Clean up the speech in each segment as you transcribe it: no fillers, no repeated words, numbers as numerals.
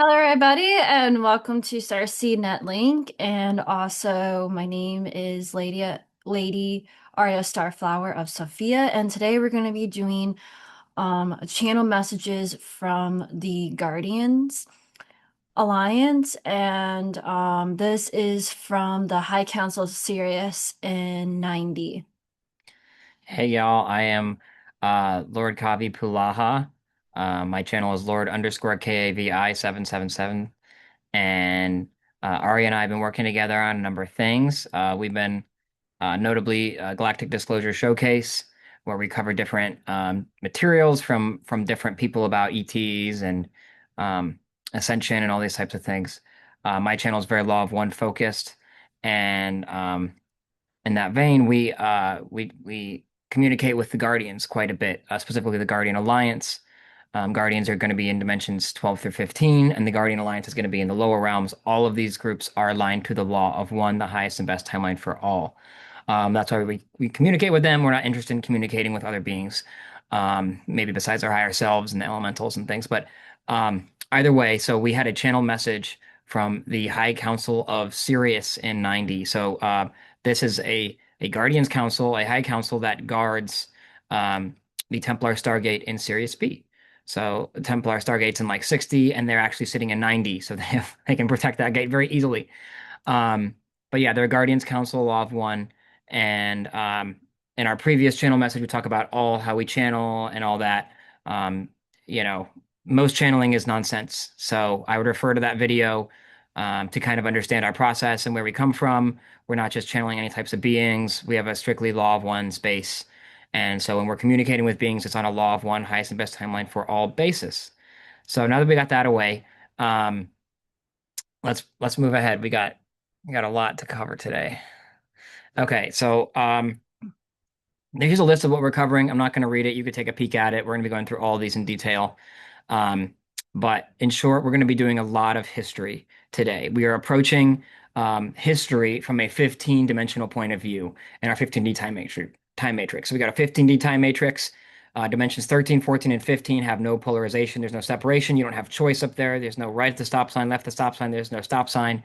Hello, everybody, and welcome to Starseed Netlink. And also, my name is Lady Arya Starflower of Sophia, and today we're going to be doing channel messages from the Guardians Alliance, and this is from the High Council of Sirius in 90. Hey y'all, I am Lord Kavi Pulaha. My channel is Lord underscore KAVI 777. And Ari and I have been working together on a number of things. We've been notably Galactic Disclosure Showcase, where we cover different materials from different people about ETs and ascension and all these types of things. My channel is very Law of One focused, and in that vein, we communicate with the Guardians quite a bit, specifically the Guardian Alliance. Guardians are going to be in dimensions 12 through 15, and the Guardian Alliance is going to be in the lower realms. All of these groups are aligned to the law of one, the highest and best timeline for all. That's why we communicate with them. We're not interested in communicating with other beings, maybe besides our higher selves and the elementals and things. But either way, so we had a channel message from the High Council of Sirius in 90. So this is a Guardians Council, a High Council that guards the Templar Stargate in Sirius B. So the Templar Stargate's in like 60, and they're actually sitting in 90, so they can protect that gate very easily. Um, but yeah, they're a Guardians Council, Law of One, and in our previous channel message, we talk about all how we channel and all that. Um, you know, most channeling is nonsense, so I would refer to that video to kind of understand our process and where we come from. We're not just channeling any types of beings. We have a strictly Law of One space. And so when we're communicating with beings, it's on a Law of One, highest and best timeline for all basis. So now that we got that away, um, let's move ahead. We got a lot to cover today. Okay, so here's a list of what we're covering. I'm not going to read it. You could take a peek at it. We're going to be going through all of these in detail. Um, but in short, we're going to be doing a lot of history today. We are approaching history from a 15-dimensional point of view in our 15D time matrix. So we got a 15D time matrix. Dimensions 13, 14, and 15 have no polarization. There's no separation. You don't have choice up there. There's no right at the stop sign, left the stop sign. There's no stop sign.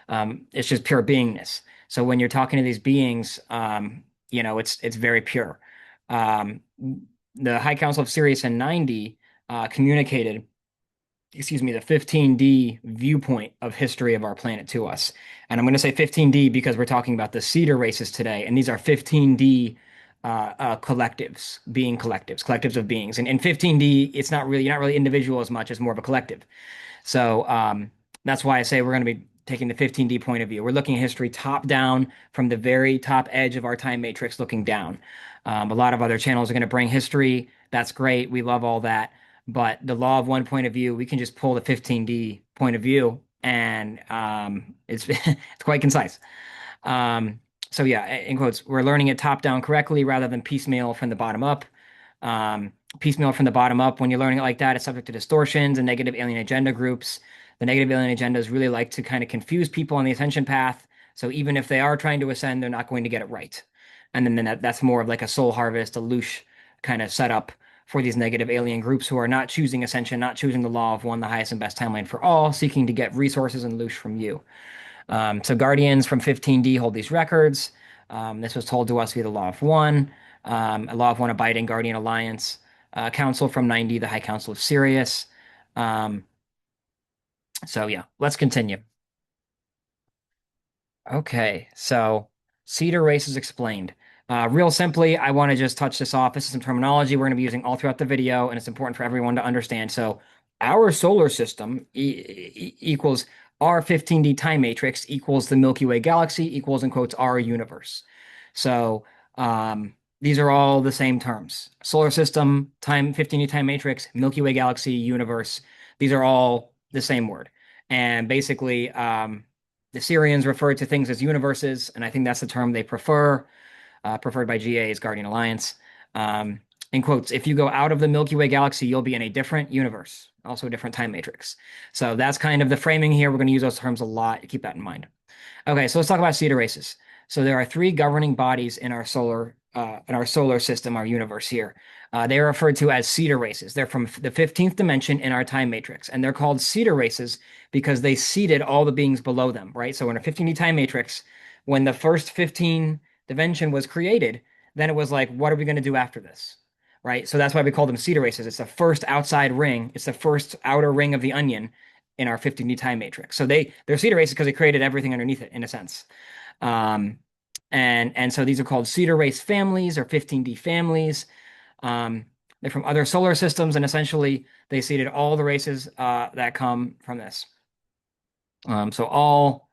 It's just pure beingness. So when you're talking to these beings, it's very pure. Um, the High Council of Sirius in 90 communicated, excuse me, the 15D viewpoint of history of our planet to us. And I'm going to say 15D because we're talking about the Seeder races today, and these are 15D collectives, being collectives of beings. And in 15D, it's not really, you're not really individual as much as more of a collective. So that's why I say we're going to be taking the 15D point of view. We're looking at history top down from the very top edge of our time matrix, looking down. A lot of other channels are going to bring history. That's great. We love all that. But the law of one point of view, we can just pull the 15D point of view, and it's it's quite concise. So yeah, in quotes, we're learning it top down correctly rather than piecemeal from the bottom up. Piecemeal from the bottom up, when you're learning it like that, it's subject to distortions and negative alien agenda groups. The negative alien agendas really like to kind of confuse people on the ascension path. So even if they are trying to ascend, they're not going to get it right. And then that's more of like a soul harvest, a loosh kind of setup for these negative alien groups who are not choosing ascension, not choosing the law of one, the highest and best timeline for all, seeking to get resources and loosh from you. So Guardians from 15D hold these records. This was told to us via the Law of One, a Law of One abiding Guardian Alliance, Council from 90, the High Council of Sirius. Um, so yeah, let's continue. Okay, so Seeder Race is explained. Real simply, I want to just touch this off. This is some terminology we're going to be using all throughout the video, and it's important for everyone to understand. So, our solar system equals our 15D time matrix equals the Milky Way galaxy equals, in quotes, our universe. So, these are all the same terms. Solar system, time, 15D time matrix, Milky Way galaxy, universe. These are all the same word. And basically, the Syrians refer to things as universes, and I think that's the term they prefer, preferred by GA's Guardian Alliance. In quotes, if you go out of the Milky Way galaxy, you'll be in a different universe, also a different time matrix. So that's kind of the framing here. We're going to use those terms a lot. Keep that in mind. Okay, so let's talk about Seeder races. So there are three governing bodies in our solar system, our universe here. They are referred to as Seeder races. They're from the 15th dimension in our time matrix, and they're called Seeder races because they seeded all the beings below them, right? So in a 15D time matrix, when the first 15 dimension was created, then it was like, what are we going to do after this? Right? So that's why we call them Seeder races. It's the first outside ring. It's the first outer ring of the onion in our 15D time matrix. So they're Seeder races because they created everything underneath it in a sense. Um, and so these are called Seeder race families or 15D families. Um, they're from other solar systems, and essentially they seeded all the races that come from this. So all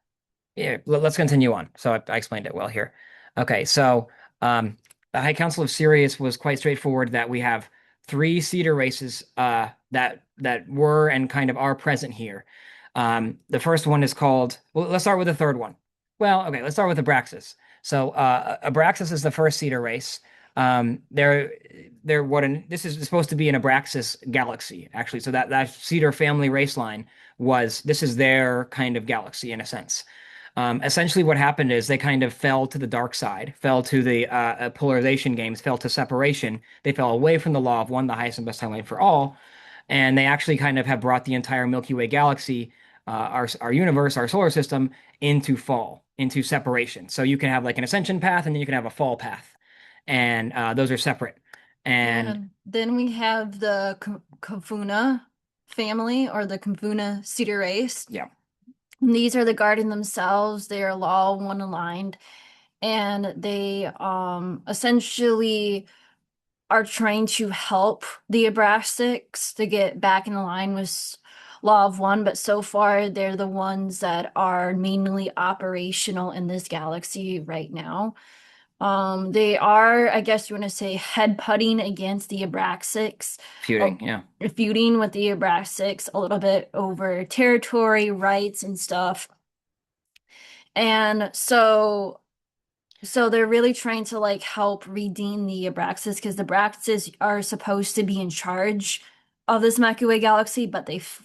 yeah, let's continue on. So I explained it well here. Okay, so um, the High Council of Sirius was quite straightforward that we have three Seeder races that were and kind of are present here. The first one is called, well, let's start with the third one. Well, okay, let's start with Abraxas. So Abraxas is the first Seeder race. They're this is supposed to be an Abraxas galaxy, actually. So that Seeder family race line this is their kind of galaxy in a sense. Essentially, what happened is they kind of fell to the dark side, fell to the polarization games, fell to separation. They fell away from the law of one, the highest and best timeline for all, and they actually kind of have brought the entire Milky Way galaxy, our universe, our solar system, into fall, into separation. So you can have like an ascension path, and then you can have a fall path, and those are separate. And And then we have the Kavuna family or the Kavuna Seeder Race. yeah, And these are the guardian themselves. They are law one aligned, and they essentially are trying to help the Abraxas to get back in line with Law of One, but so far they're the ones that are mainly operational in this galaxy right now. They are, I guess you want to say, head-butting against the Abraxas, uh, feuding, yeah. feuding with the Abraxas a little bit over territory, rights, and stuff. And so they're really trying to like help redeem the Abraxas because the Abraxas are supposed to be in charge of this Milky Way galaxy, but they've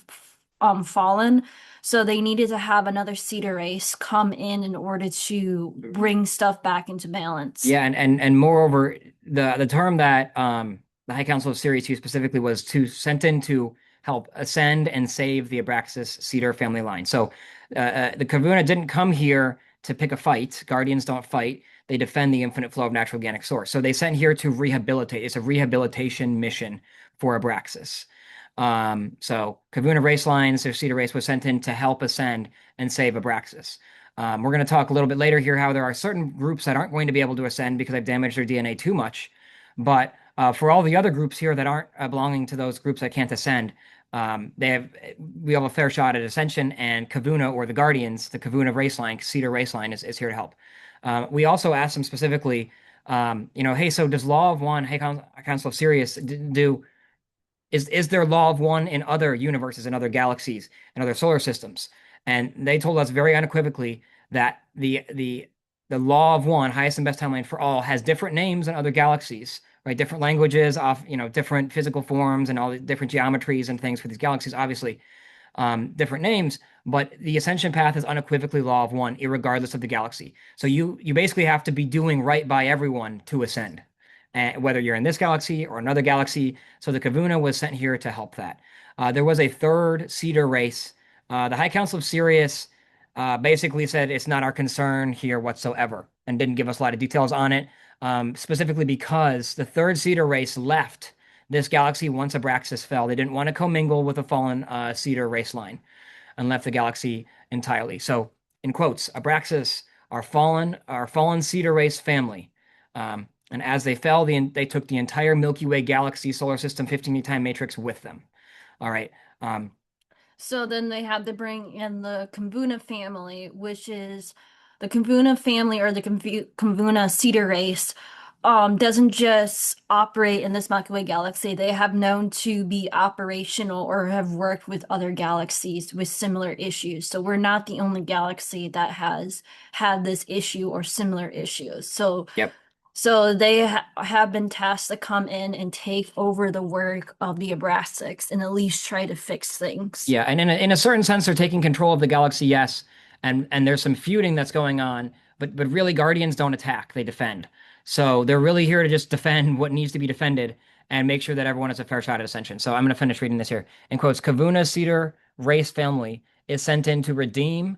fallen. So they needed to have another Seeder race come in order to bring stuff back into balance. Yeah, and moreover, the term that the High Council of Sirius used specifically was to sent in to help ascend and save the Abraxas Seeder family line. So the Kavuna didn't come here to pick a fight. Guardians don't fight. They defend the infinite flow of natural organic source. So they sent here to rehabilitate. It's a rehabilitation mission for Abraxas. So Kavuna race lines, their Seeder race was sent in to help ascend and save Abraxas. We're going to talk a little bit later here how there are certain groups that aren't going to be able to ascend because I've damaged their DNA too much. But for all the other groups here that aren't belonging to those groups that can't ascend, we have a fair shot at ascension, and Kavuna or the Guardians, the Kavuna race line, Seeder race line is here to help. We also asked them specifically, hey, so does Law of One, Hey Council of Sirius, do is there law of one in other universes and other galaxies and other solar systems? And they told us very unequivocally that the law of one, highest and best timeline for all, has different names in other galaxies, right? Different languages, off, different physical forms and all the different geometries and things for these galaxies, obviously, different names, but the ascension path is unequivocally law of one, irregardless of the galaxy. So you basically have to be doing right by everyone to ascend, whether you're in this galaxy or another galaxy. So the Kavuna was sent here to help that. There was a third Seeder race. The High Council of Sirius basically said it's not our concern here whatsoever and didn't give us a lot of details on it, specifically because the third Seeder race left this galaxy once Abraxas fell. They didn't want to commingle with a fallen Seeder race line and left the galaxy entirely. So, in quotes, Abraxas, our fallen Seeder race family. And as they fell, they took the entire Milky Way galaxy solar system 15 time matrix with them. All right. Um, So then they had to bring in the Kavuna family, which is the Kavuna family or the Kavuna Seeder race, doesn't just operate in this Milky Way galaxy. They have known to be operational or have worked with other galaxies with similar issues. So we're not the only galaxy that has had this issue or similar issues. So yep. so they have been tasked to come in and take over the work of the Abraxas and at least try to fix things. Yeah, and in a certain sense, they're taking control of the galaxy, yes, and there's some feuding that's going on, but really guardians don't attack, they defend. So they're really here to just defend what needs to be defended and make sure that everyone has a fair shot at ascension. So I'm going to finish reading this here. In quotes, Kavuna Seeder Race Family is sent in to redeem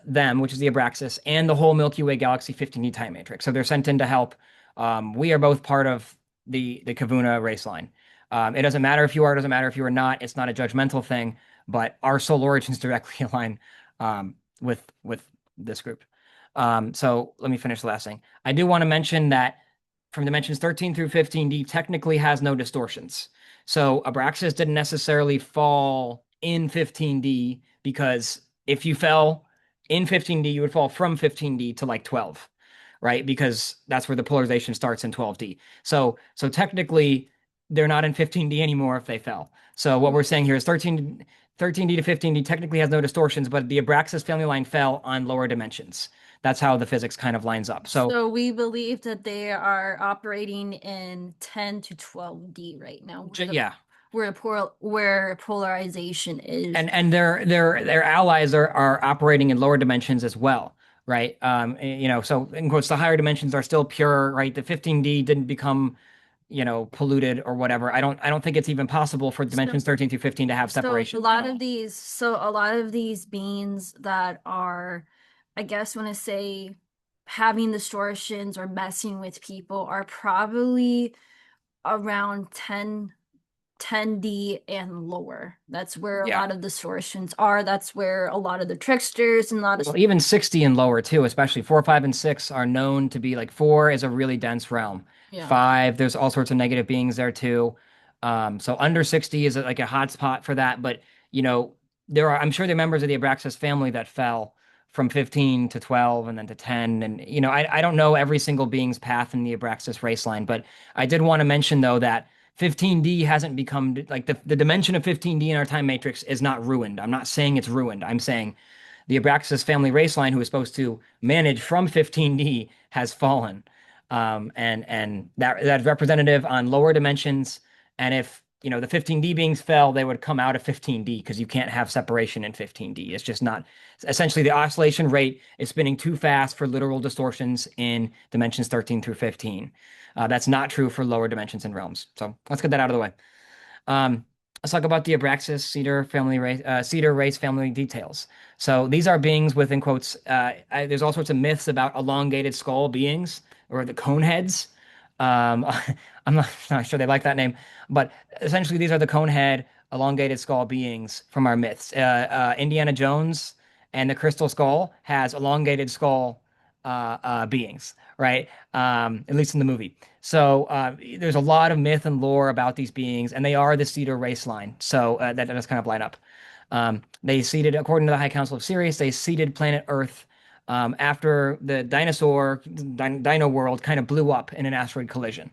them, which is the Abraxas, and the whole Milky Way galaxy 15D time matrix. So they're sent in to help. We are both part of the Kavuna race line. It doesn't matter if you are, it doesn't matter if you are not. It's not a judgmental thing, but our soul origins directly align with this group. So let me finish the last thing. I do want to mention that from dimensions 13 through 15D technically has no distortions. So Abraxas didn't necessarily fall in 15D because if you fell in 15D, you would fall from 15D to like 12, right? Because that's where the polarization starts in 12D. So technically they're not in 15D anymore if they fell. So what we're saying here is 13D to 15D technically has no distortions, but the Abraxas family line fell on lower dimensions. That's how the physics kind of lines up. So So we believe that they are operating in 10 to 12D right now, yeah, where polarization is. and their allies are operating in lower dimensions as well, right? So in quotes, the higher dimensions are still pure, right? The 15D didn't become, polluted or whatever. I don't think it's even possible for So dimensions 13 through 15 to have So a separation at lot of all. these, so a lot of these beings that are, I guess when I say having distortions or messing with people are probably around 10D and lower. That's where a Yeah. lot of distortions are. That's where a lot of the tricksters and a lot of, Well, even 60 and lower too, especially 4, 5, and 6 are known to be like 4 is a really dense realm. yeah. 5, there's all sorts of negative beings there too. So under 60 is like a hot spot for that. But I'm sure there are members of the Abraxas family that fell from 15 to 12 and then to 10. And I don't know every single being's path in the Abraxas race line, but I did want to mention though that 15D hasn't become like the dimension of 15D in our time matrix is not ruined. I'm not saying it's ruined. I'm saying the Abraxas family race line, who is supposed to manage from 15D, has fallen. And that's representative on lower dimensions. And if the 15D beings fell, they would come out of 15D because you can't have separation in 15D. It's just not. Essentially, the oscillation rate is spinning too fast for literal distortions in dimensions 13 through 15. That's not true for lower dimensions and realms. So let's get that out of the way. Um, let's talk about the Abraxas Seeder Race Family details. So these are beings with, in quotes, there's all sorts of myths about elongated skull beings or the cone heads. Um, I'm not sure they like that name, but essentially these are the cone head, elongated skull beings from our myths. Indiana Jones and the Crystal Skull has elongated skull beings, right? At least in the movie. So there's a lot of myth and lore about these beings, and they are the Seeder race line. So that does kind of line up. They seeded, according to the High Council of Sirius, they seeded planet Earth after the dino world kind of blew up in an asteroid collision.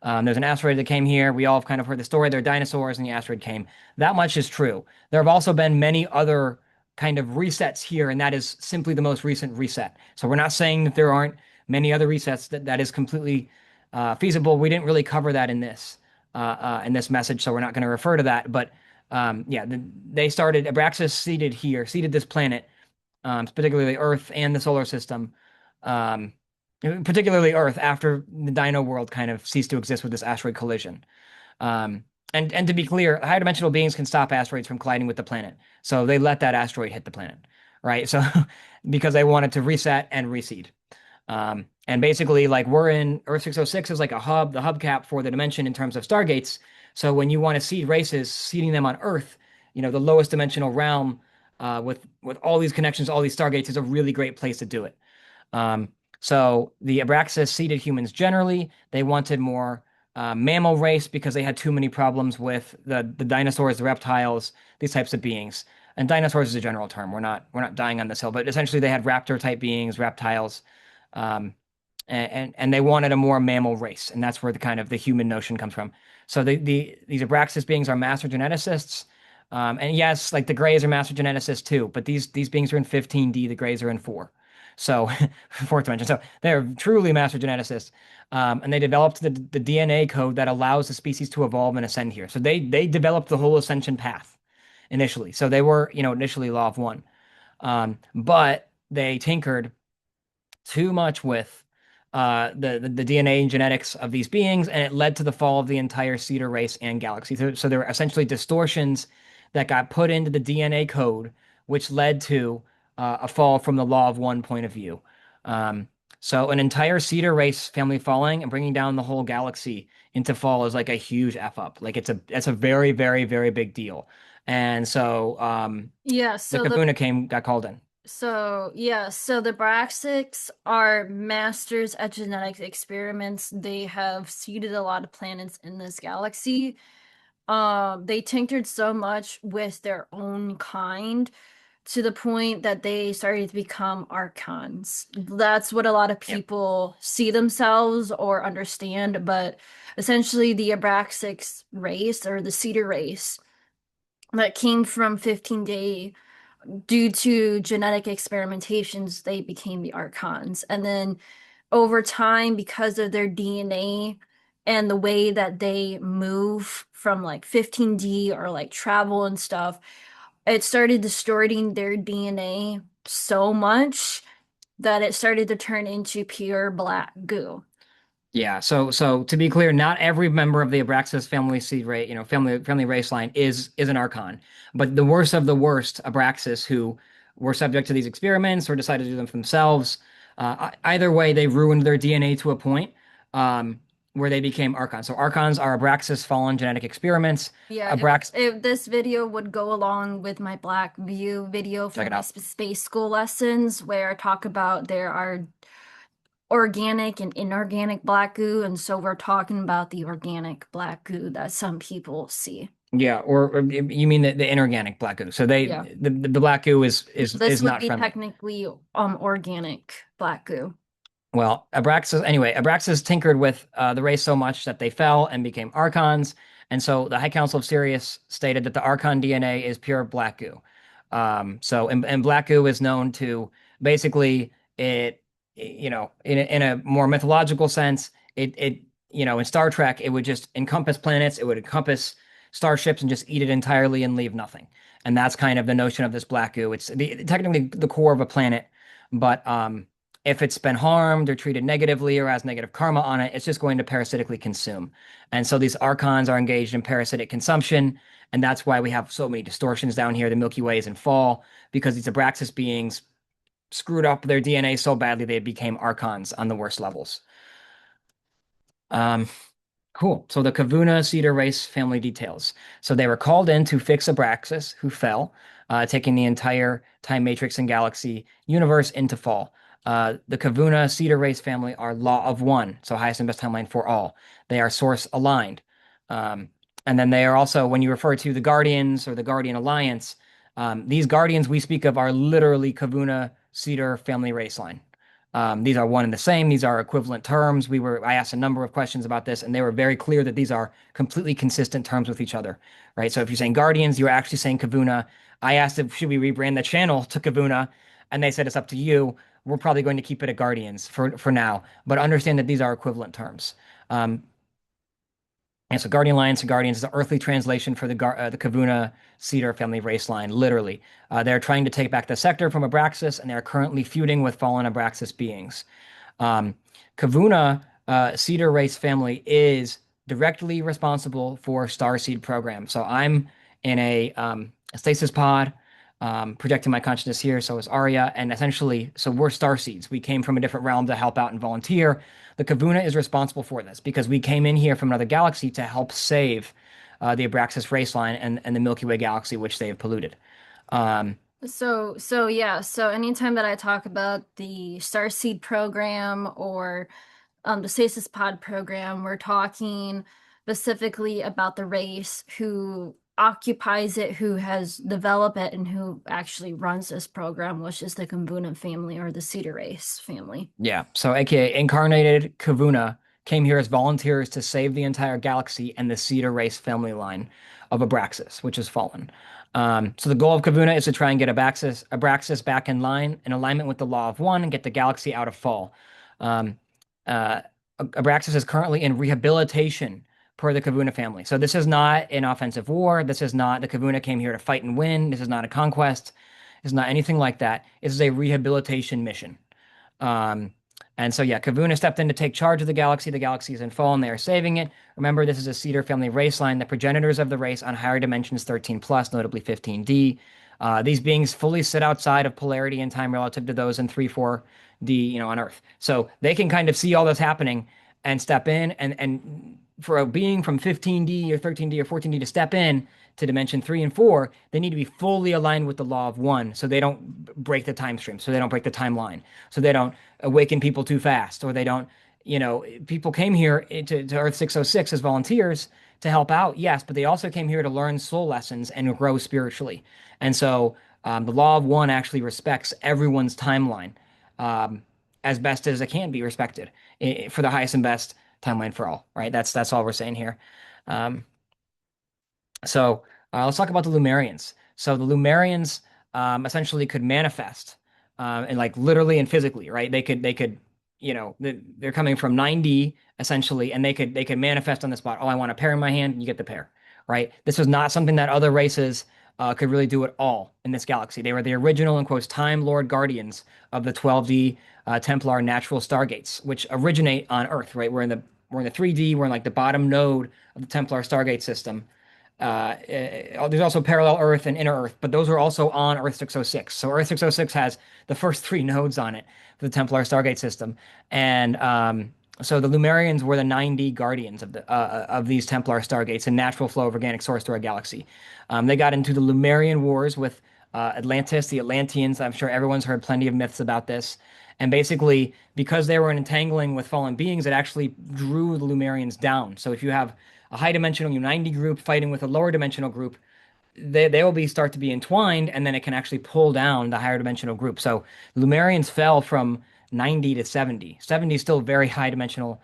There's an asteroid that came here. We all have kind of heard the story. They're dinosaurs, and the asteroid came. That much is true. There have also been many other kind of resets here, and that is simply the most recent reset. So we're not saying that there aren't many other resets that is completely feasible. We didn't really cover that in this message, so we're not going to refer to that. But yeah, they started Abraxas seeded this planet, particularly Earth and the solar system, um, particularly Earth after the Dino world kind of ceased to exist with this asteroid collision. Um, and to be clear, higher dimensional beings can stop asteroids from colliding with the planet, so they let that asteroid hit the planet, right? So because they wanted to reset and reseed. And basically, like we're in Earth 606 is like a hub, the hubcap for the dimension in terms of stargates. So when you want to seed races, seeding them on Earth, the lowest dimensional realm, with all these connections, all these stargates is a really great place to do it. Um, so the Abraxas seeded humans generally, they wanted more mammal race because they had too many problems with the dinosaurs, the reptiles, these types of beings. And dinosaurs is a general term. We're not dying on this hill, but essentially they had raptor type beings, reptiles, um, and they wanted a more mammal race, and that's where the kind of the human notion comes from. So these Abraxas beings are master geneticists, and yes, like the Greys are master geneticists too, but these beings are in 15D, the Greys are in 4. So fourth dimension. So they're truly master geneticists. And they developed the DNA code that allows the species to evolve and ascend here. So they developed the whole ascension path initially. So they were, initially law of one. But they tinkered too much with the DNA and genetics of these beings, and it led to the fall of the entire Seeder race and galaxy. So there were essentially distortions that got put into the DNA code, which led to a fall from the law of one point of view. Um, so an entire Seeder race family falling and bringing down the whole galaxy into fall is like a huge F up. Like it's a very, very, very big deal. And so Yeah, the Kavuna got called in. so the Braxics are masters at genetic experiments. They have seeded a lot of planets in this galaxy. They tinkered so much with their own kind to the point that they started to become archons. That's what a lot of Yep. people see themselves or understand, but essentially the Abraxas race or the Seeder race that came from 15 day due to genetic experimentations, they became the archons. And then over time, because of their DNA and the way that they move from like 15D or like travel and stuff, it started distorting their DNA so much that it started to turn into pure black goo. Yeah, so to be clear, not every member of the Abraxas family seed race, family race line is an Archon. But the worst of the worst Abraxas who were subject to these experiments or decided to do them for themselves, either way, they ruined their DNA to a point where they became Archons. So Archons are Abraxas fallen genetic experiments. Yeah, Abrax, this video would go along with my Black View video check from it my out. space school lessons, where I talk about there are organic and inorganic black goo, and so we're talking about the organic black goo that some people see. Yeah, or you mean the inorganic black goo. So Yeah. the black goo is This would not be friendly. technically organic black goo. Well, Abraxas tinkered with the race so much that they fell and became Archons, and so the High Council of Sirius stated that the Archon DNA is pure black goo. And black goo is known to basically in a more mythological sense, in Star Trek, it would just encompass planets, it would encompass starships, and just eat it entirely and leave nothing. And that's kind of the notion of this black goo. It's technically the core of a planet, but if it's been harmed or treated negatively or has negative karma on it, it's just going to parasitically consume. And so these archons are engaged in parasitic consumption. And that's why we have so many distortions down here. The Milky Way is in fall because these Abraxas beings screwed up their DNA so badly they became archons on the worst levels. Um, Cool. So the Kavuna Seeder Race Family details. So they were called in to fix Abraxas, who fell, taking the entire time matrix and galaxy universe into fall. The Kavuna Seeder Race Family are Law of One, so highest and best timeline for all. They are source aligned. Um, and then they are also, when you refer to the Guardians or the Guardian Alliance, these Guardians we speak of are literally Kavuna Seeder Family Race line. These are one and the same. These are equivalent terms. I asked a number of questions about this, and they were very clear that these are completely consistent terms with each other, right? So if you're saying Guardians, you're actually saying Kavuna. I asked if should we rebrand the channel to Kavuna, and they said it's up to you. We're probably going to keep it at Guardians for now, but understand that these are equivalent terms. Um, and so Guardian Alliance and Guardians is the earthly translation for the Kavuna Seeder family race line, literally. They're trying to take back the sector from Abraxas, and they're currently feuding with fallen Abraxas beings. Um, Kavuna Seeder Race Family is directly responsible for Starseed Program. So I'm in a stasis pod, projecting my consciousness here. So is Arya, and essentially, so we're Starseeds. We came from a different realm to help out and volunteer. The Kavuna is responsible for this because we came in here from another galaxy to help save the Abraxas race line and the Milky Way galaxy, which they have polluted. Um, So anytime that I talk about the Starseed program or the Stasis Pod program, we're talking specifically about the race who occupies it, who has developed it, and who actually runs this program, which is the Kavuna family or the Seeder Race family. Yeah, so aka incarnated Kavuna came here as volunteers to save the entire galaxy and the Seeder race family line of Abraxas, which has fallen. So the goal of Kavuna is to try and get Abraxas back in line, in alignment with the Law of One, and get the galaxy out of fall. Um, uh, Abraxas is currently in rehabilitation per the Kavuna family. So this is not an offensive war. This is not the Kavuna came here to fight and win. This is not a conquest. It's not anything like that. This is a rehabilitation mission. And so, yeah, Kavuna stepped in to take charge of the galaxy. The galaxy is in fall and they are saving it. Remember, this is a Seeder family race line, the progenitors of the race on higher dimensions 13 plus, notably 15D. These beings fully sit outside of polarity and time relative to those in 3, 4D, on Earth. So they can kind of see all this happening and step in. And for a being from 15D or 13D or 14D to step in to dimension 3 and 4, they need to be fully aligned with the law of one so they don't break the time stream, so they don't break the timeline, so they don't awaken people too fast, or they don't, people came here to Earth 606 as volunteers to help out, yes, but they also came here to learn soul lessons and grow spiritually. And so the law of one actually respects everyone's timeline um, as best as it can be respected for the highest and best timeline for all, right? That's all we're saying here. Um, so let's talk about the Lumerians. So the Lumerians essentially could manifest, and like literally and physically, right? They could, they're coming from 9D essentially, and they could manifest on the spot. Oh, I want a pear in my hand, and you get the pear, right? This was not something that other races could really do at all in this galaxy. They were the original, in quotes, Time Lord guardians of the 12D Templar natural stargates, which originate on Earth, right? We're in the 3D. We're in like the bottom node of the Templar Stargate system. There's also parallel Earth and inner Earth, but those are also on Earth 606. So Earth 606 has the first three nodes on it for the Templar Stargate system, and so the Lumerians were the 9D guardians of these Templar Stargates and natural flow of organic source to our galaxy. They got into the Lumerian wars with Atlantis, the Atlanteans. I'm sure everyone's heard plenty of myths about this. And basically, because they were entangling with fallen beings, it actually drew the Lumerians down. So if you have a high dimensional U90 group fighting with a lower dimensional group, they will start to be entwined, and then it can actually pull down the higher dimensional group. So Lumerians fell from 90 to 70. 70 is still very high dimensional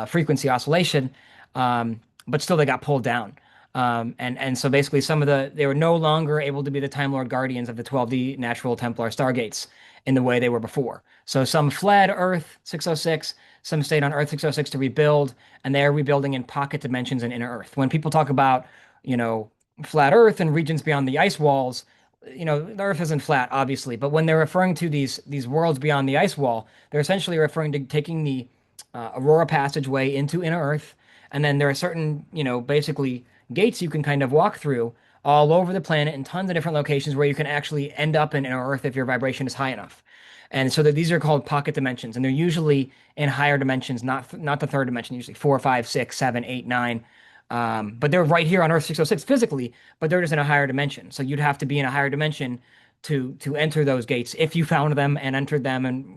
frequency oscillation, but still they got pulled down. And so basically they were no longer able to be the Time Lord guardians of the 12D natural Templar Stargates in the way they were before. So some fled Earth 606, some stayed on Earth 606 to rebuild, and they're rebuilding in pocket dimensions and inner Earth. When people talk about, you know, flat Earth and regions beyond the ice walls, the Earth isn't flat, obviously, but when they're referring to these worlds beyond the ice wall, they're essentially referring to taking the Aurora passageway into inner Earth, and then there are certain, basically gates you can kind of walk through all over the planet in tons of different locations where you can actually end up in inner Earth if your vibration is high enough. And so that these are called pocket dimensions, and they're usually in higher dimensions, not the third dimension, usually 4, 5, 6, 7, 8, 9. But they're right here on Earth 606 physically, but they're just in a higher dimension. So you'd have to be in a higher dimension to enter those gates if you found them and entered them and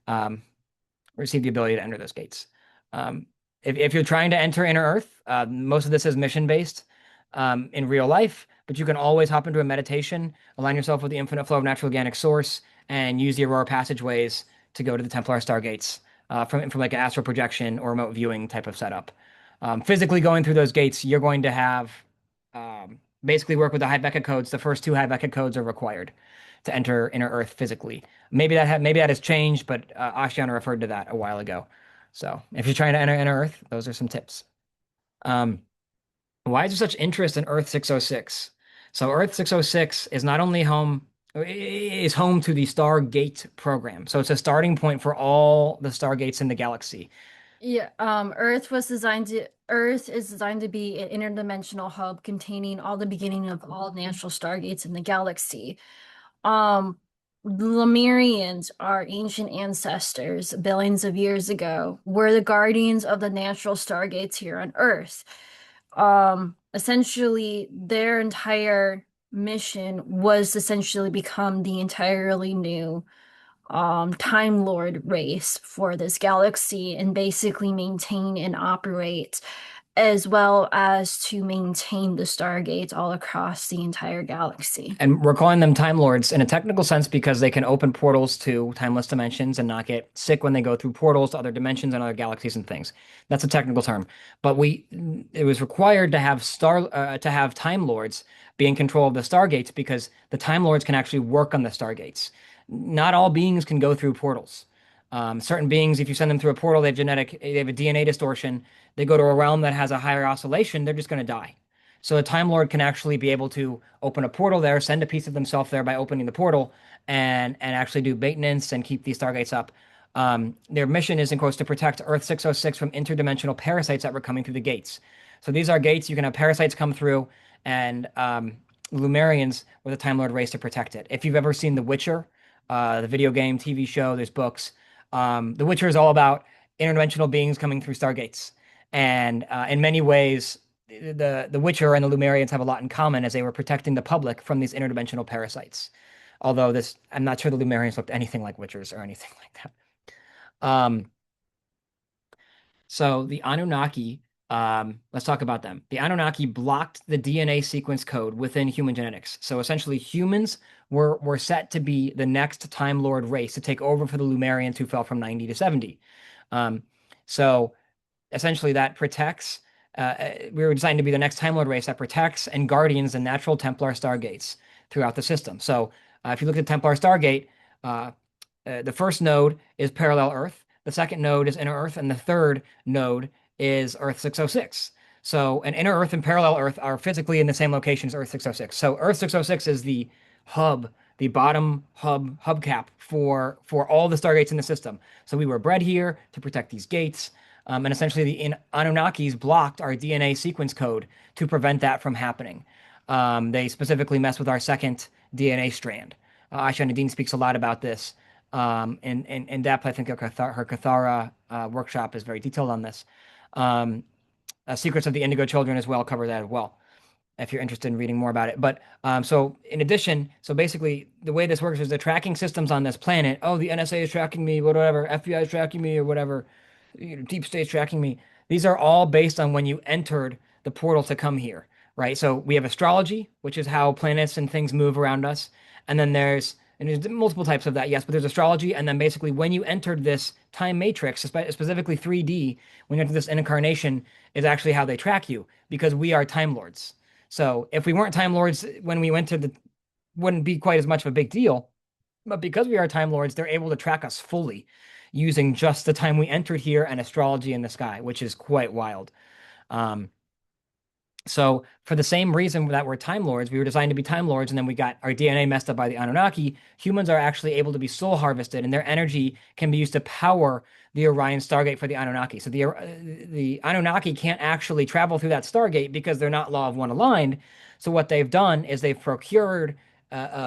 um, received the ability to enter those gates. Um, if you're trying to enter inner Earth, most of this is mission based in real life, but you can always hop into a meditation, align yourself with the infinite flow of natural organic source, and use the Aurora passageways to go to the Templar Stargates from like an astral projection or remote viewing type of setup. Physically going through those gates, you're going to have basically work with the High Becca codes. The first two High Becca codes are required to enter inner Earth physically. Maybe that has changed, but Ashiana referred to that a while ago. So if you're trying to enter inner Earth, those are some tips. Um, why is there such interest in Earth 606? So Earth 606 is not only home to the Stargate program. So it's a starting point for all the Stargates in the galaxy. Yeah, Earth is designed to be an interdimensional hub containing all the beginning of all natural stargates in the galaxy. Um, the Lemurians, our ancient ancestors, billions of years ago, were the guardians of the natural stargates here on Earth. Essentially, their entire mission was essentially become the entirely new Time Lord race for this galaxy and basically maintain and operate as well as to maintain the Stargates all across the entire galaxy. And we're calling them Time Lords in a technical sense because they can open portals to timeless dimensions and not get sick when they go through portals to other dimensions and other galaxies and things. That's a technical term. But it was required to have Time Lords be in control of the Stargates because the Time Lords can actually work on the Stargates. Not all beings can go through portals. Certain beings, if you send them through a portal, they have a DNA distortion. They go to a realm that has a higher oscillation, they're just going to die. So a Time Lord can actually be able to open a portal there, send a piece of themselves there by opening the portal, and actually do maintenance and keep these stargates up. Their mission is, in quotes, to protect Earth 606 from interdimensional parasites that were coming through the gates. So these are gates. You can have parasites come through, and Lumerians were the Time Lord race to protect it. If you've ever seen The Witcher, the video game, TV show, there's books. The Witcher is all about interdimensional beings coming through stargates, and in many ways, the Witcher and the Lumerians have a lot in common as they were protecting the public from these interdimensional parasites. Although this, I'm not sure the Lumerians looked anything like Witchers or anything like that. Um, so the Anunnaki, let's talk about them. The Anunnaki blocked the DNA sequence code within human genetics. So essentially, humans were set to be the next Time Lord race to take over for the Lumerians who fell from 90 to 70. Um, so essentially, that protects. We were designed to be the next Time Lord race that protects and guardians the natural Templar stargates throughout the system. So if you look at Templar Stargate, uh, the first node is parallel Earth, the second node is inner Earth, and the third node is Earth 606. So an inner Earth and parallel Earth are physically in the same location as Earth 606. So Earth 606 is the hub, the bottom hubcap for all the stargates in the system. So we were bred here to protect these gates. And essentially, the Anunnakis blocked our DNA sequence code to prevent that from happening. They specifically mess with our second DNA strand. Aisha Nadine speaks a lot about this in depth. I think her Cathara workshop is very detailed on this. Um, Secrets of the Indigo Children as well cover that as well, if you're interested in reading more about it. But so in addition, so basically the way this works is the tracking systems on this planet. Oh, the NSA is tracking me, whatever, FBI is tracking me, or whatever, deep state's tracking me. These are all based on when you entered the portal to come here, right? So we have astrology, which is how planets and things move around us, and then there's multiple types of that, yes, but there's astrology, and then basically when you entered this time matrix, specifically 3D, when you enter this incarnation, is actually how they track you because we are time lords. So if we weren't Time Lords when we went to the, wouldn't be quite as much of a big deal. But because we are Time Lords, they're able to track us fully using just the time we entered here and astrology in the sky, which is quite wild. Um, so for the same reason that we're Time Lords, we were designed to be Time Lords, and then we got our DNA messed up by the Anunnaki. Humans are actually able to be soul harvested, and their energy can be used to power the Orion Stargate for the Anunnaki. So the Anunnaki can't actually travel through that Stargate because they're not Law of One aligned. So what they've done is they've procured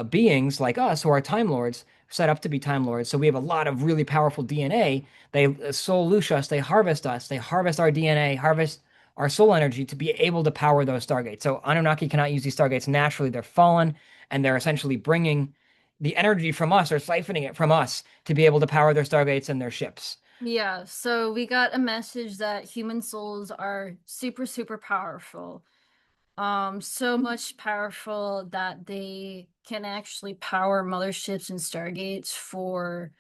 beings like us who are Time Lords, set up to be Time Lords. So we have a lot of really powerful DNA. They soul loosh us, they harvest our DNA, harvest our soul energy to be able to power those stargates. So Anunnaki cannot use these stargates naturally. They're fallen, and they're essentially bringing the energy from us or siphoning it from us to be able to power their stargates and their ships. Yeah, so we got a message that human souls are super, super powerful. So much powerful that they can actually power motherships and stargates for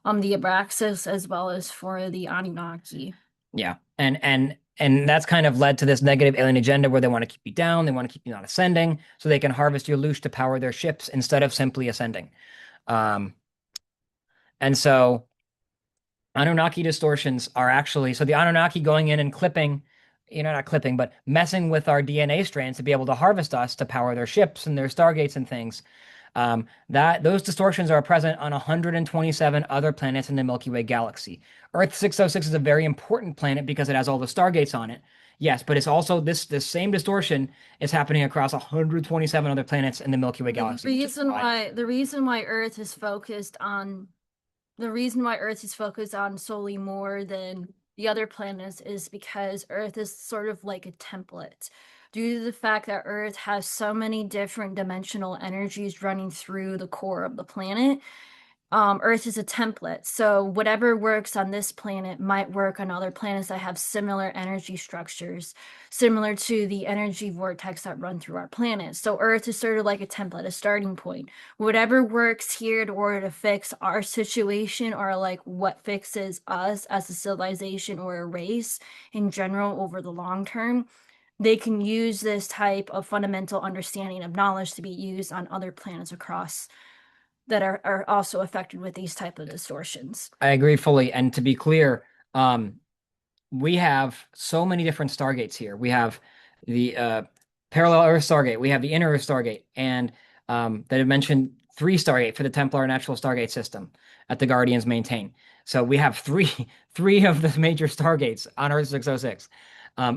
the Abraxas as well as for the Anunnaki. Yeah. And that's kind of led to this negative alien agenda where they want to keep you down, they want to keep you not ascending, so they can harvest your loosh to power their ships instead of simply ascending. Um, and so Anunnaki distortions are actually so the Anunnaki going in and clipping, not clipping, but messing with our DNA strands to be able to harvest us to power their ships and their stargates and things. That those distortions are present on 127 other planets in the Milky Way galaxy. Earth 606 is a very important planet because it has all the stargates on it. Yes, but it's also this same distortion is happening across 127 other planets in the Milky Way The galaxy, which is reason wild. why the reason why Earth is focused on the reason why Earth is focused on solely more than the other planets is because Earth is sort of like a template. Due to the fact that Earth has so many different dimensional energies running through the core of the planet, Earth is a template. So whatever works on this planet might work on other planets that have similar energy structures, similar to the energy vortex that run through our planet. So Earth is sort of like a template, a starting point. Whatever works here in order to fix our situation or like what fixes us as a civilization or a race in general over the long term, they can use this type of fundamental understanding of knowledge to be used on other planets across that are also affected with these type of distortions. I agree fully. And to be clear, we have so many different stargates here. We have the parallel Earth Stargate, we have the inner Earth Stargate, and that I mentioned three Stargate for the Templar Natural Stargate system that the Guardians maintain. So we have three of the major Stargates on Earth 606.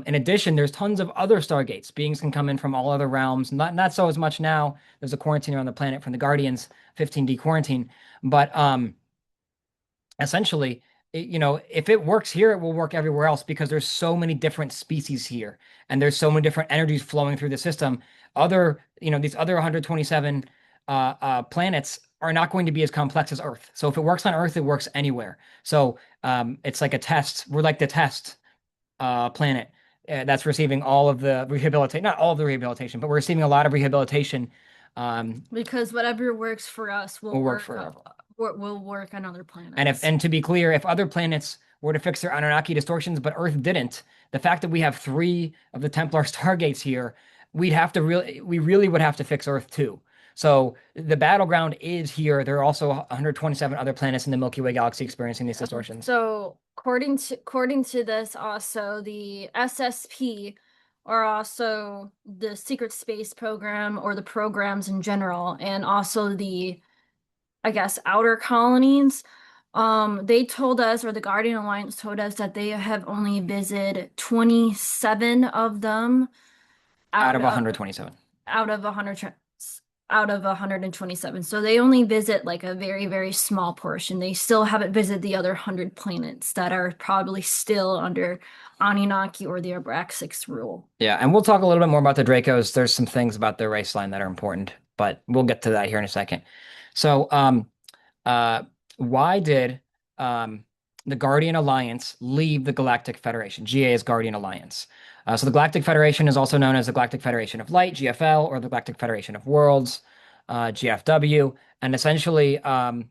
In addition, there's tons of other Stargates. Beings can come in from all other realms. Not so as much now. There's a quarantine around the planet from the Guardians, 15D quarantine. But essentially, if it works here, it will work everywhere else because there's so many different species here, and there's so many different energies flowing through the system. These other 127 planets are not going to be as complex as Earth. So if it works on Earth, it works anywhere. So it's like a test. We're like the test planet that's receiving all of the rehabilitation, not all of the rehabilitation, but we're receiving a lot of rehabilitation. Because whatever works for us Will work for will work on other And if planets. and to be clear, if other planets were to fix their Anunnaki distortions, but Earth didn't, the fact that we have three of the Templar Stargates here, we really would have to fix Earth too. So the battleground is here. There are also 127 other planets in the Milky Way galaxy experiencing these distortions. So according to this, also the SSP are also the secret space program or the programs in general, and also the, I guess, outer colonies. They told us, or the Guardian Alliance told us, that they have only visited 27 of them Out out of of 127. out of 100 out of 127. So they only visit like a very, very small portion. They still haven't visited the other 100 planets that are probably still under Anunnaki or the Abraxas rule. Yeah, and we'll talk a little bit more about the Dracos. There's some things about their race line that are important, but we'll get to that here in a second. So, uh, why did the Guardian Alliance leave the Galactic Federation? GA is Guardian Alliance. So the Galactic Federation is also known as the Galactic Federation of Light, GFL, or the Galactic Federation of Worlds, GFW. And essentially, the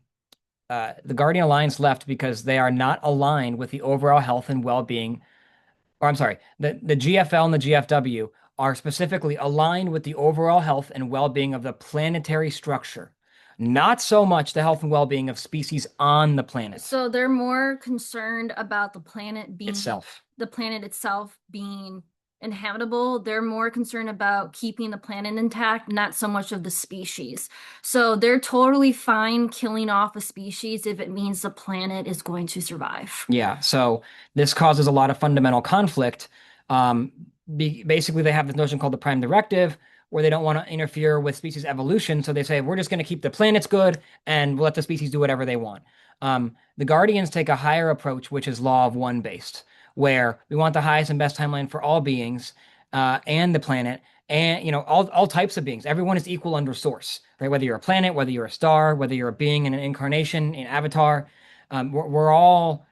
Guardian Alliance left because they are not aligned with the overall health and well-being. Or I'm sorry, the GFL and the GFW are specifically aligned with the overall health and well-being of the planetary structure, not so much the health and well-being of species on the planet So they're more concerned about itself. the planet itself being inhabitable. They're more concerned about keeping the planet intact, not so much of the species. So they're totally fine killing off a species if it means the planet is going to survive. Yeah, so this causes a lot of fundamental conflict. Um, Basically, they have this notion called the Prime Directive, where they don't want to interfere with species evolution. So they say, we're just going to keep the planets good and we'll let the species do whatever they want. The Guardians take a higher approach, which is law of one based, where we want the highest and best timeline for all beings and the planet. And all types of beings. Everyone is equal under source, right? Whether you're a planet, whether you're a star, whether you're a being in an incarnation, an avatar, we're all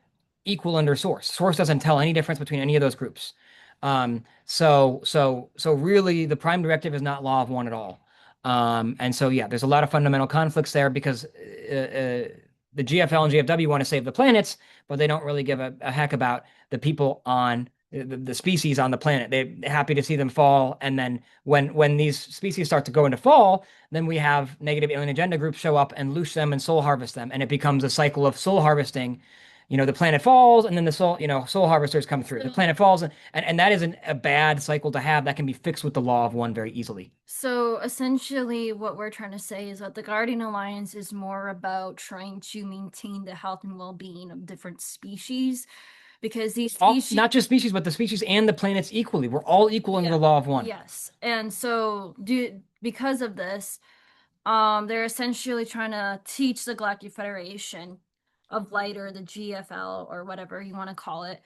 equal under source. Source doesn't tell any difference between any of those groups. So really, the prime directive is not law of one at all. And so yeah, there's a lot of fundamental conflicts there because the GFL and GFW want to save the planets, but they don't really give a heck about the people on the species on the planet. They're happy to see them fall, and then when these species start to go into fall, then we have negative alien agenda groups show up and loose them and soul harvest them, and it becomes a cycle of soul harvesting. The planet falls, and then the soul harvesters come through. The planet falls, and that isn't a bad cycle to have. That can be fixed with the law of one very easily. So essentially, what we're trying to say is that the Guardian Alliance is more about trying to maintain the health and well-being of different species because these species, Not just species, but the species and the planets equally. We're all equal under the law of one. yes. And so because of this, they're essentially trying to teach the Galactic Federation of Light or the GFL or whatever you want to call it.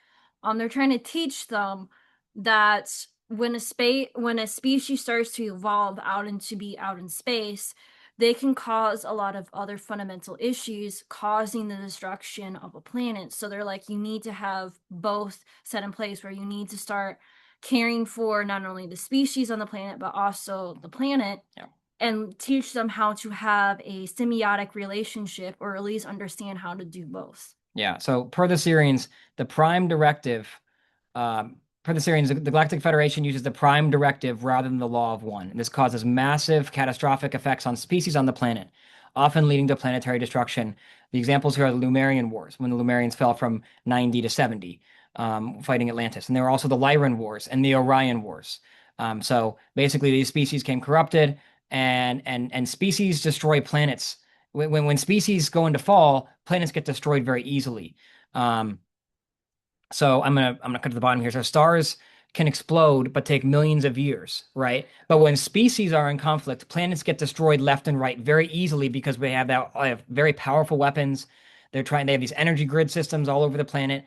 They're trying to teach them that when a species starts to evolve out in space, they can cause a lot of other fundamental issues, causing the destruction of a planet. So they're like, you need to have both set in place where you need to start caring for not only the species on the planet, but also the planet. Yeah. And teach them how to have a symbiotic relationship or at least understand how to do both. Yeah. So per the Syrians, the prime directive, per the Syrians, the Galactic Federation uses the prime directive rather than the law of one. And this causes massive catastrophic effects on species on the planet, often leading to planetary destruction. The examples here are the Lumerian Wars, when the Lumerians fell from 90 to 70, fighting Atlantis. And there were also the Lyran Wars and the Orion Wars. So basically, these species came corrupted, and species destroy planets. When species go into fall, planets get destroyed very easily. Um, so I'm gonna cut to the bottom here. So stars can explode but take millions of years, right? But when species are in conflict, planets get destroyed left and right very easily because we have very powerful weapons. They have these energy grid systems all over the planet.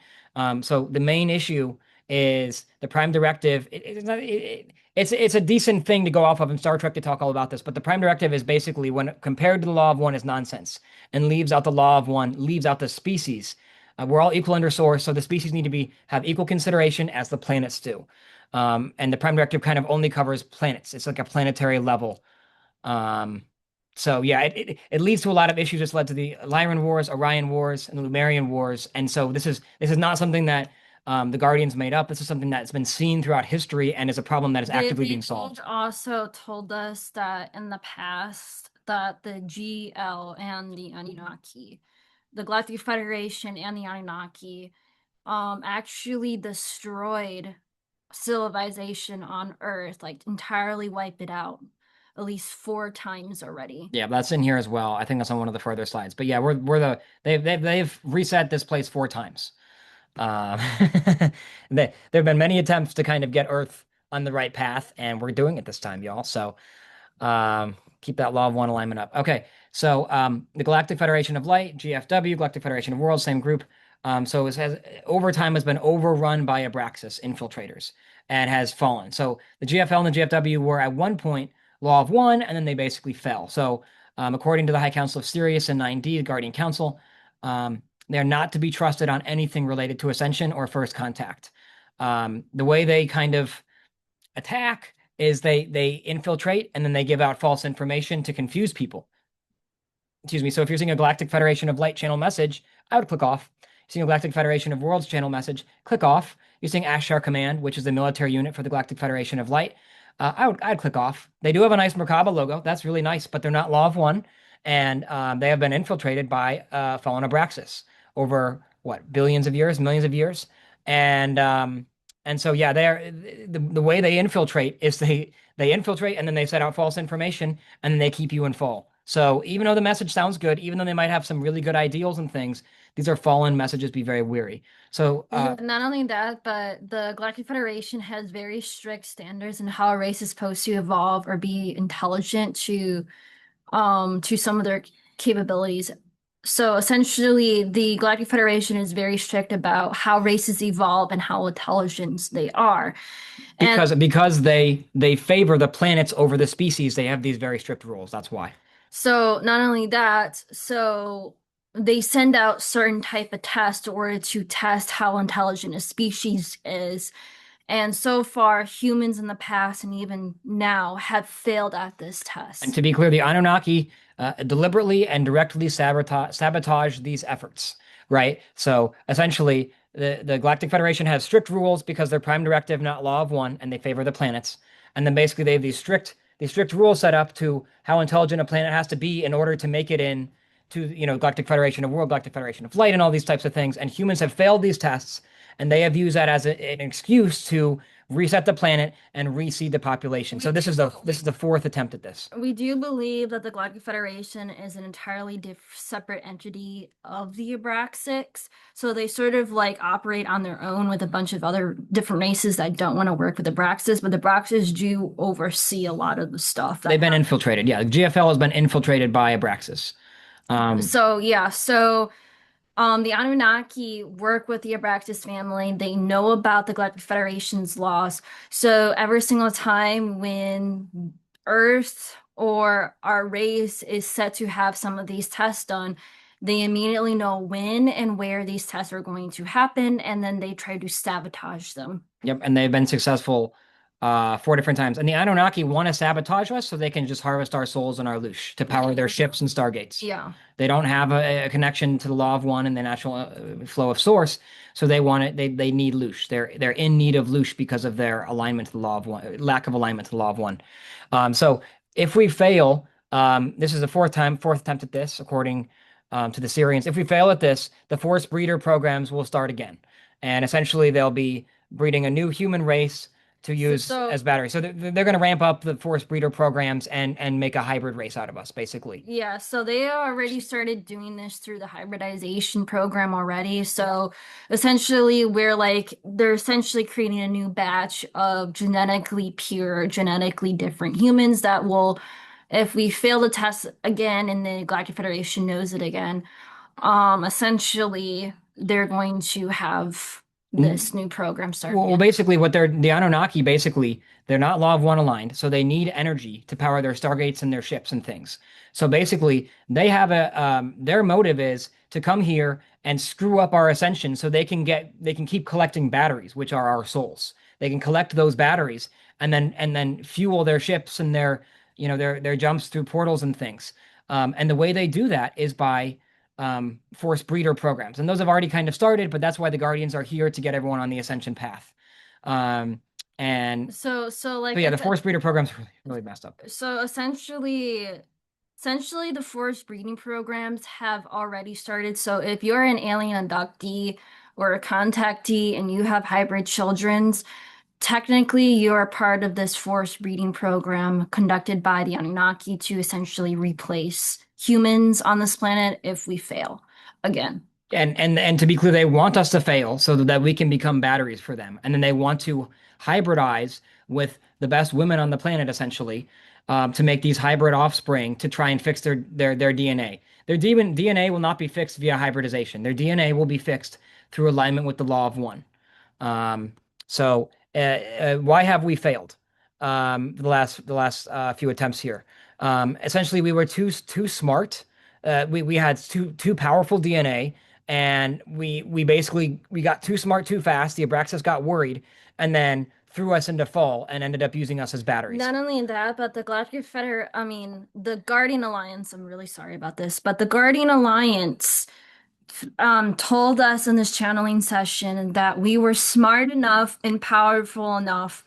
So the main issue is the Prime Directive. It's a decent thing to go off of in Star Trek to talk all about this, but the Prime Directive is basically when compared to the Law of One is nonsense and leaves out the Law of One, leaves out the species. We're all equal under source, so the species need to have equal consideration as the planets do. And the Prime Directive kind of only covers planets. It's like a planetary level. Um, so yeah, it leads to a lot of issues. It's led to the Lyran Wars, Orion Wars, and the Lumerian Wars. And so this is not something that the Guardians made up. This is something that's been seen throughout history and is a problem that is actively being solved. Also told us that in the past that the GL and the Anunnaki, the Galactic Federation and the Anunnaki, actually destroyed civilization on Earth, like entirely wipe it out, at least 4 times already. Yeah, that's in here as well. I think that's on one of the further slides. But yeah, they've reset this place 4 times. Um, there have been many attempts to kind of get Earth on the right path, and we're doing it this time, y'all. So keep that Law of One alignment up. Okay, so the Galactic Federation of Light, GFW, Galactic Federation of Worlds, same group. So it has over time has been overrun by Abraxas infiltrators and has fallen. So the GFL and the GFW were at one point Law of One, and then they basically fell. So according to the High Council of Sirius and 9D, the Guardian Council, they are not to be trusted on anything related to ascension or first contact. The way they kind of attack is they infiltrate and then they give out false information to confuse people. Excuse me. So if you're seeing a Galactic Federation of Light channel message, I would click off. You're seeing a Galactic Federation of Worlds channel message, click off. You're seeing Ashtar Command, which is the military unit for the Galactic Federation of Light. I'd click off. They do have a nice Merkaba logo. That's really nice, but they're not Law of One, and they have been infiltrated by fallen Abraxas over what billions of years, millions of years, and so yeah, they're the way they infiltrate is they infiltrate and then they set out false information and then they keep you in fall. So even though the message sounds good, even though they might have some really good ideals and things, these are fallen messages. Be very weary. So Not only that, but the Galactic Federation has very strict standards in how a race is supposed to evolve or be intelligent to some of their capabilities. So essentially, the Galactic Federation is very strict about how races evolve and how intelligent they are. And because they favor the planets over the species, they have these very strict rules. That's why. so not only that, so they send out certain type of tests in order to test how intelligent a species is. And so far, humans in the past and even now have failed at this And test. to be clear, the Anunnaki deliberately and directly sabotage these efforts, right? So essentially, the Galactic Federation has strict rules because they're Prime Directive, not Law of One, and they favor the planets. And then basically they have these strict rules set up to how intelligent a planet has to be in order to make it in to, Galactic Federation of World, Galactic Federation of Light, and all these types of things. And humans have failed these tests, and they have used that as an excuse to reset the planet and reseed the population. So this is the fourth attempt at this. We do believe that the Galactic Federation is an entirely separate entity of the Abraxas. So they sort of like operate on their own with a bunch of other different races that don't want to work with the Abraxas, but the Abraxas do oversee a lot of the stuff that They've been infiltrated. Yeah, GFL has been infiltrated by Abraxas. So yeah, so the Anunnaki work with the Abraxas family. They know about the Galactic Federation's laws. So every single time when Earth or our race is set to have some of these tests done, they immediately know when and where these tests are going to happen, and then they try to sabotage them. Yep, and they've been successful 4 different times. And the Anunnaki want to sabotage us so they can just harvest our souls and our loosh to power their ships and stargates. Yeah. They don't have a connection to the Law of One and the natural flow of source, so they want it. They need loosh. They're in need of loosh because of their alignment to the Law of One, lack of alignment to the Law of One. So if we fail, this is the fourth attempt at this, according to the Syrians. If we fail at this, the force breeder programs will start again, and essentially they'll be breeding a new human race to So, use so as batteries. So they're going to ramp up the force breeder programs and make a hybrid race out of us, basically. yeah, so they already started doing this through the hybridization program already. So essentially, they're essentially creating a new batch of genetically pure, genetically different humans that will, if we fail the test again and the Galactic Federation knows it again, essentially they're going to have this new program start Well, again. basically, what they're the Anunnaki basically they're not law of one aligned, so they need energy to power their stargates and their ships and things. So basically, they have their motive is to come here and screw up our ascension, so they can keep collecting batteries, which are our souls. They can collect those batteries and then fuel their ships and their their jumps through portals and things. And the way they do that is by force breeder programs. And those have already kind of started, but that's why the Guardians are here to get everyone on the ascension path. Um, and So so like yeah, the at the force breeder program's really messed up. so essentially the forced breeding programs have already started. So if you're an alien abductee or a contactee and you have hybrid children's, technically you're part of this forced breeding program conducted by the Anunnaki to essentially replace humans on this planet if we fail again. And to be clear, they want us to fail so that we can become batteries for them. And then they want to hybridize with the best women on the planet, essentially, to make these hybrid offspring to try and fix their DNA. Their DNA will not be fixed via hybridization. Their DNA will be fixed through alignment with the law of one. Um, why have we failed? The last few attempts here. Essentially, we were too smart. We had too powerful DNA, and we basically we got too smart too fast. The Abraxas got worried, and then threw us into fall and ended up using us as batteries. Not only that, but the Galactic Feder, I mean, the Guardian Alliance, I'm really sorry about this, but the Guardian Alliance told us in this channeling session that we were smart enough and powerful enough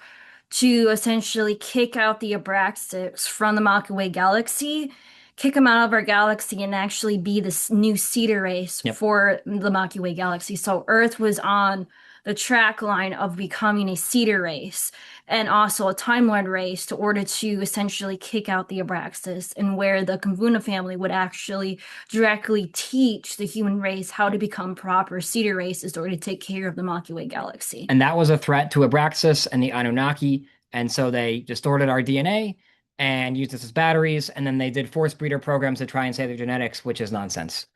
to essentially kick out the Abraxas from the Milky Way galaxy, kick them out of our galaxy, and actually be this new seeder race Yep. for the Milky Way galaxy. So Earth was on the track line of becoming a seeder race and also a Time Lord race to order to essentially kick out the Abraxas, and where the Kavuna family would actually directly teach the human race how to become proper seeder races in order to take care of the Milky Way galaxy. And that was a threat to Abraxas and the Anunnaki. And so they distorted our DNA and used us as batteries. And then they did force breeder programs to try and save their genetics, which is nonsense.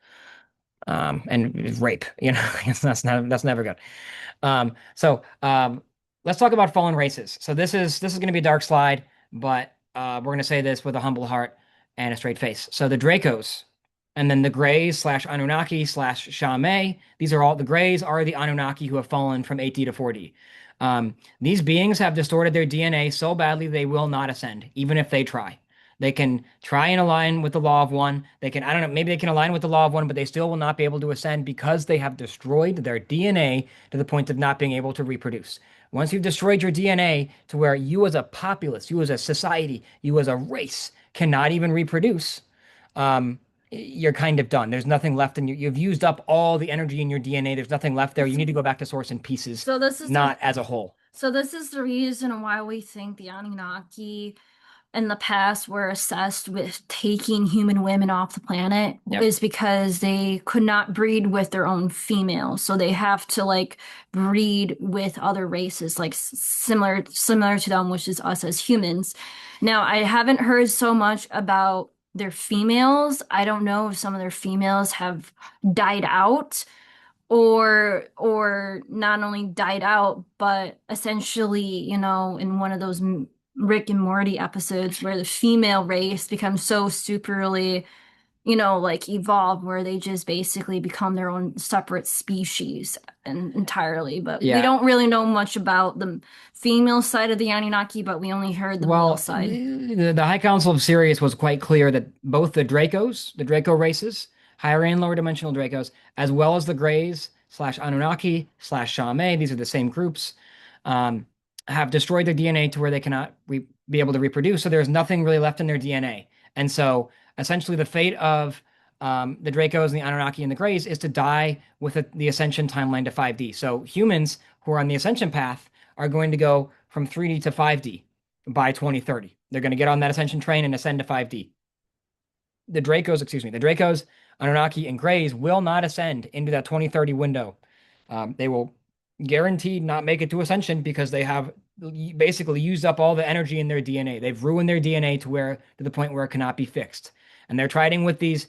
And rape, that's never good. So let's talk about fallen races. So this is going to be a dark slide, but we're going to say this with a humble heart and a straight face. So the Dracos, and then the Greys slash Anunnaki slash Zha-a-mi. These are all the Greys are the Anunnaki who have fallen from 8D to 4D. These beings have distorted their DNA so badly they will not ascend, even if they try. They can try and align with the law of one. They can, I don't know, maybe they can align with the law of one, but they still will not be able to ascend because they have destroyed their DNA to the point of not being able to reproduce. Once you've destroyed your DNA to where you as a populace, you as a society, you as a race cannot even reproduce, um, you're kind of done. There's nothing left in you. You've used up all the energy in your DNA. There's nothing left there. You need to go back to source in pieces, So this is the not as a whole. so this is the reason why we think the Anunnaki in the past were obsessed with taking human women off the planet, Yep. is because they could not breed with their own females. So they have to like breed with other races, like similar to them, which is us as humans. Now, I haven't heard so much about their females. I don't know if some of their females have died out or not only died out, but essentially, in one of those Rick and Morty episodes where the female race becomes so superly, like evolved, where they just basically become their own separate species and entirely. But we Yeah. don't really know much about the female side of the Anunnaki, but we only heard the male Well, side. the High Council of Sirius was quite clear that both the Dracos, the Draco races, higher and lower dimensional Dracos, as well as the Greys slash Anunnaki slash Zha-a-mi, these are the same groups, um, have destroyed their DNA to where they cannot be able to reproduce. So there's nothing really left in their DNA. And so essentially the fate of the Dracos and the Anunnaki and the Greys is to die with the Ascension timeline to 5D. So humans who are on the Ascension path are going to go from 3D to 5D by 2030. They're going to get on that ascension train and ascend to 5D. The Dracos, Anunnaki, and Greys will not ascend into that 2030 window. They will guaranteed not make it to ascension because they have basically used up all the energy in their DNA. They've ruined their DNA to the point where it cannot be fixed. And they're trying with these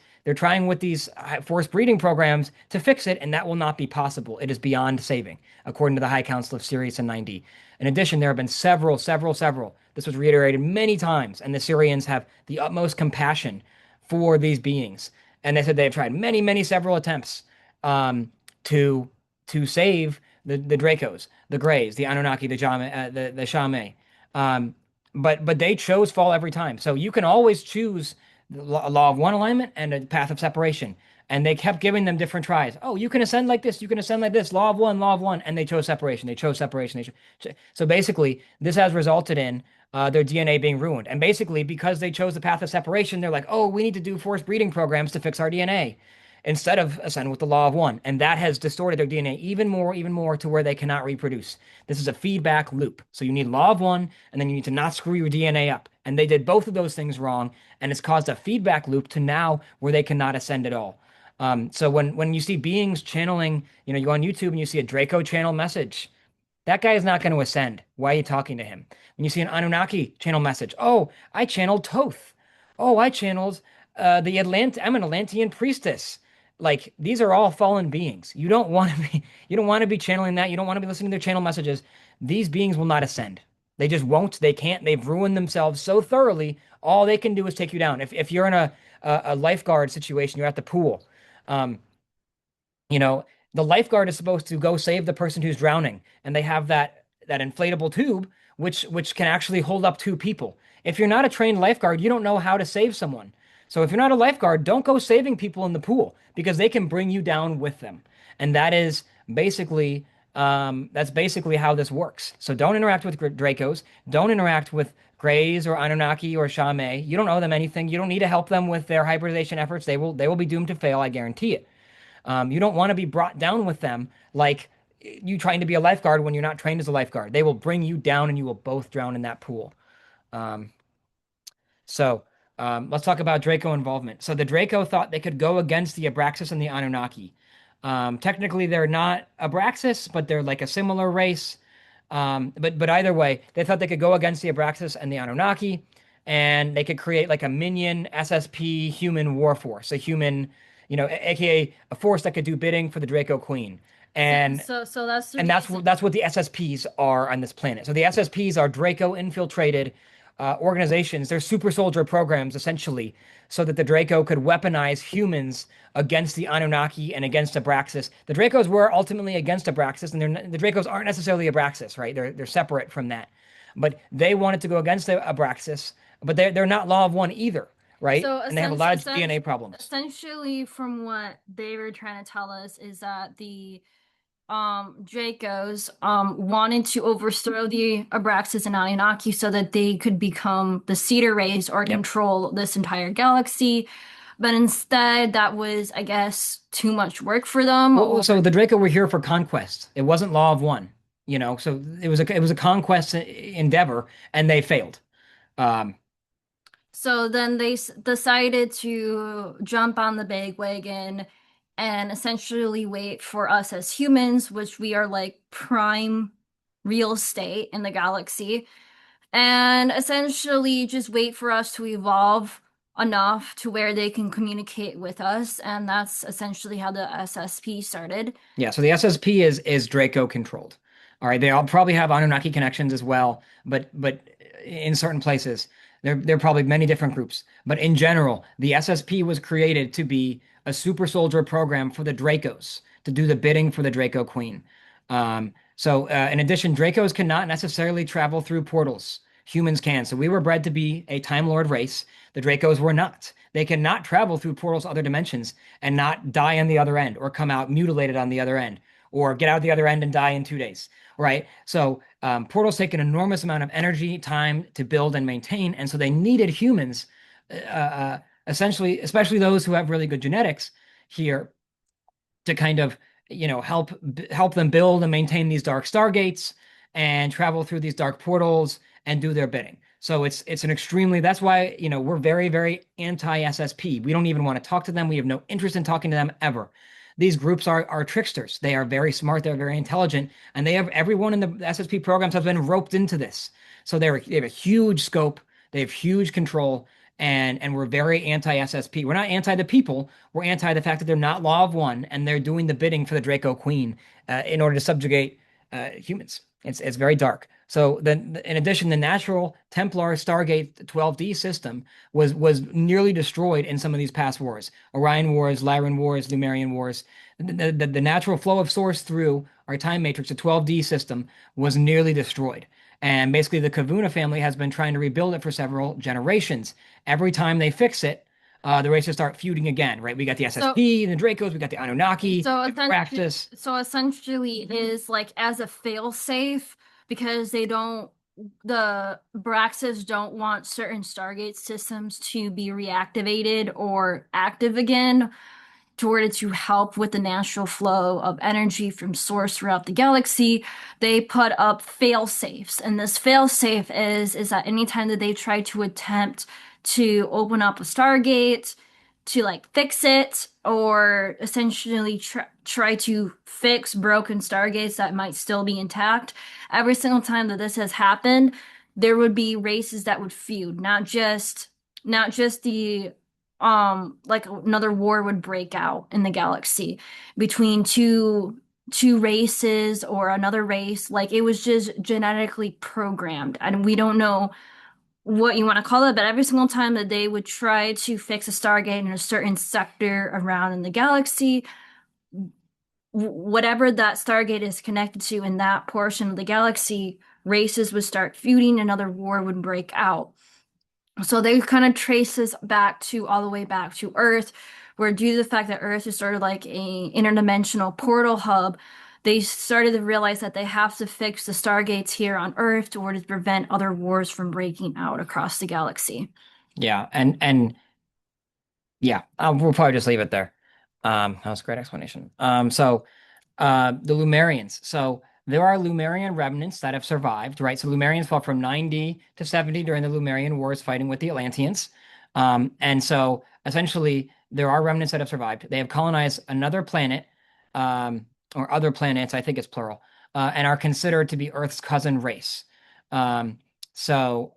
forced breeding programs to fix it, and that will not be possible. It is beyond saving, according to the High Council of Sirius and 9D. In addition, there have been several. This was reiterated many times, and the Syrians have the utmost compassion for these beings. And they said they have tried several attempts to save the Dracos, the Greys, the Anunnaki, the Zha-a-mi. Um, but they chose fall every time. So you can always choose a law of one alignment and a path of separation. And they kept giving them different tries. Oh, you can ascend like this. You can ascend like this. Law of one. And they chose separation. So basically, this has resulted in their DNA being ruined. And basically, because they chose the path of separation, they're like, oh, we need to do forced breeding programs to fix our DNA instead of ascend with the law of one. And that has distorted their DNA even more to where they cannot reproduce. This is a feedback loop. So you need law of one, and then you need to not screw your DNA up. And they did both of those things wrong, and it's caused a feedback loop to now where they cannot ascend at all. So when you see beings channeling, you go on YouTube and you see a Draco channel message, that guy is not going to ascend. Why are you talking to him? When you see an Anunnaki channel message, oh, I channeled Thoth. Oh, I channeled I'm an Atlantean priestess. Like these are all fallen beings. You don't want to be channeling that. You don't want to be listening to their channel messages. These beings will not ascend. They just won't. They can't. They've ruined themselves so thoroughly. All they can do is take you down. If you're in a lifeguard situation, you're at the pool. Um, you know, the lifeguard is supposed to go save the person who's drowning, and they have that inflatable tube which can actually hold up two people. If you're not a trained lifeguard, you don't know how to save someone. So if you're not a lifeguard, don't go saving people in the pool because they can bring you down with them. And that's basically how this works. So don't interact with Dracos. Don't interact with Greys or Anunnaki or Zha-a-mi. You don't owe them anything. You don't need to help them with their hybridization efforts. They will be doomed to fail. I guarantee it. You don't want to be brought down with them like you trying to be a lifeguard when you're not trained as a lifeguard. They will bring you down and you will both drown in that pool. Um, so let's talk about Draco involvement. So the Draco thought they could go against the Abraxas and the Anunnaki. Technically, they're not Abraxas, but they're like a similar race. But either way, they thought they could go against the Abraxas and the Anunnaki, and they could create like a minion SSP human war force, a human, aka a force that could do bidding for the Draco Queen. And So that's the and reason. that's what the SSPs are on this planet. So the SSPs are Draco infiltrated organizations. They're super soldier programs essentially, so that the Draco could weaponize humans against the Anunnaki and against Abraxas. The Dracos were ultimately against Abraxas, and the Dracos aren't necessarily Abraxas, right? They're separate from that, but they wanted to go against the Abraxas, but they're not Law of One either, right? So And they have a lot of DNA problems. essentially, from what they were trying to tell us, is that the Dracos wanted to overthrow the Abraxas and Anunnaki so that they could become the Seeder race or Yep. control this entire galaxy. But instead, that was, I guess, too much work for them. Well, so the Draco were here for conquest. It wasn't Law of One, So it was a conquest endeavor, and they failed. Um, So then they decided to jump on the bandwagon and essentially wait for us as humans, which we are like prime real estate in the galaxy, and essentially just wait for us to evolve enough to where they can communicate with us. And that's essentially how the SSP started. Yeah, so the SSP is Draco controlled. All right, they all probably have Anunnaki connections as well, but in certain places, there are probably many different groups. But in general, the SSP was created to be a super soldier program for the Dracos to do the bidding for the Draco Queen. So in addition, Dracos cannot necessarily travel through portals. Humans can. So we were bred to be a Time Lord race. The Dracos were not. They cannot travel through portals, other dimensions, and not die on the other end or come out mutilated on the other end or get out the other end and die in 2 days, right? So portals take an enormous amount of energy, time to build and maintain, and so they needed humans, essentially, especially those who have really good genetics here, to kind of help them build and maintain these dark stargates and travel through these dark portals and do their bidding. So it's an extremely that's why, we're very, very anti-SSP. We don't even want to talk to them. We have no interest in talking to them ever. These groups are tricksters. They are very smart, they're very intelligent, and they have everyone in the SSP programs has been roped into this. So they have a huge scope, they have huge control, and we're very anti-SSP. We're not anti the people, we're anti the fact that they're not law of one and they're doing the bidding for the Draco Queen in order to subjugate humans. It's very dark. So then, in addition, the natural Templar Stargate 12D system was nearly destroyed in some of these past wars: Orion Wars, Lyran Wars, Lumerian Wars. The natural flow of source through our time matrix, the 12D system, was nearly destroyed. And basically, the Kavuna family has been trying to rebuild it for several generations. Every time they fix it, the races start feuding again, right? We got the So SSP and the Dracos, we got the Anunnaki, So the essentially, Abraxas. so essentially is like as a fail-safe because the Braxis don't want certain Stargate systems to be reactivated or active again in order to help with the natural flow of energy from source throughout the galaxy. They put up fail-safes, and this fail-safe is that anytime that they try to attempt to open up a Stargate to like fix it or essentially try to fix broken stargates that might still be intact. Every single time that this has happened, there would be races that would feud, not just the like another war would break out in the galaxy between two races or another race. Like it was just genetically programmed, and we don't know what you want to call it, but every single time that they would try to fix a Stargate in a certain sector around in the galaxy, whatever that Stargate is connected to in that portion of the galaxy, races would start feuding, another war would break out. So they kind of trace this back to all the way back to Earth, where due to the fact that Earth is sort of like a interdimensional portal hub, they started to realize that they have to fix the stargates here on Earth in order to prevent other wars from breaking out across the galaxy. Yeah, and yeah, we'll probably just leave it there. That was a great explanation. The Lumerians. So there are Lumerian remnants that have survived, right? So Lumerians fought from 90 to 70 during the Lumerian Wars fighting with the Atlanteans. And so essentially there are remnants that have survived. They have colonized another planet, or other planets, I think it's plural, and are considered to be Earth's cousin race. Um, so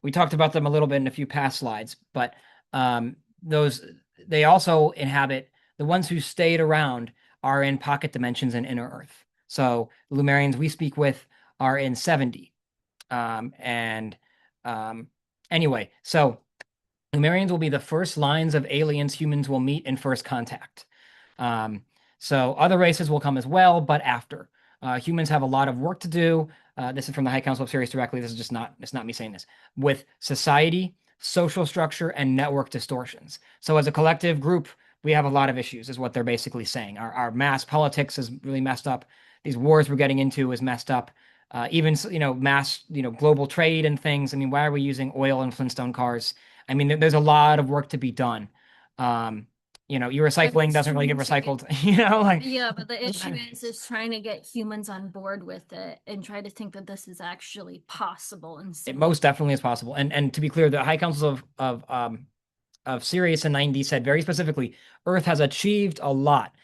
we talked about them a little bit in a few past slides, but those they also inhabit the ones who stayed around are in pocket dimensions in inner Earth. So the Lumerians we speak with are in 70. And anyway, so Lumerians will be the first lines of aliens humans will meet in first contact. Um, so other races will come as well, but after. Humans have a lot of work to do. This is from the High Council of Sirius directly. This is just not, it's not me saying this. With society, social structure, and network distortions. So as a collective group, we have a lot of issues, is what they're basically saying. Our mass politics is really messed up. These wars we're getting into is messed up. Even, mass, global trade and things. I mean, why are we using oil and Flintstone cars? I mean, there's a lot of work to be done. Um, your But recycling it's doesn't really get trying to get, recycled, like yeah, but the issue is trying to get humans on board with it and try to think that this is actually possible in it some way. most definitely is possible. And to be clear, the High Councils of Sirius and 90 said very specifically, Earth has achieved a lot,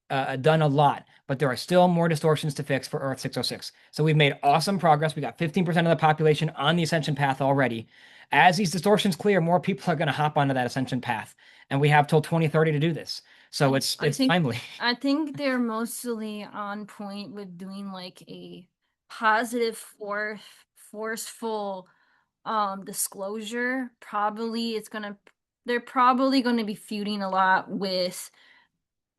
done a lot, but there are still more distortions to fix for Earth 606. So we've made awesome progress. We got 15% of the population on the ascension path already. As these distortions clear, more people are going to hop onto that ascension path, and we have till 2030 to do this. So I, it's I it's think timely. I think they're mostly on point with doing like a positive forceful disclosure. Probably it's gonna they're probably going to be feuding a lot with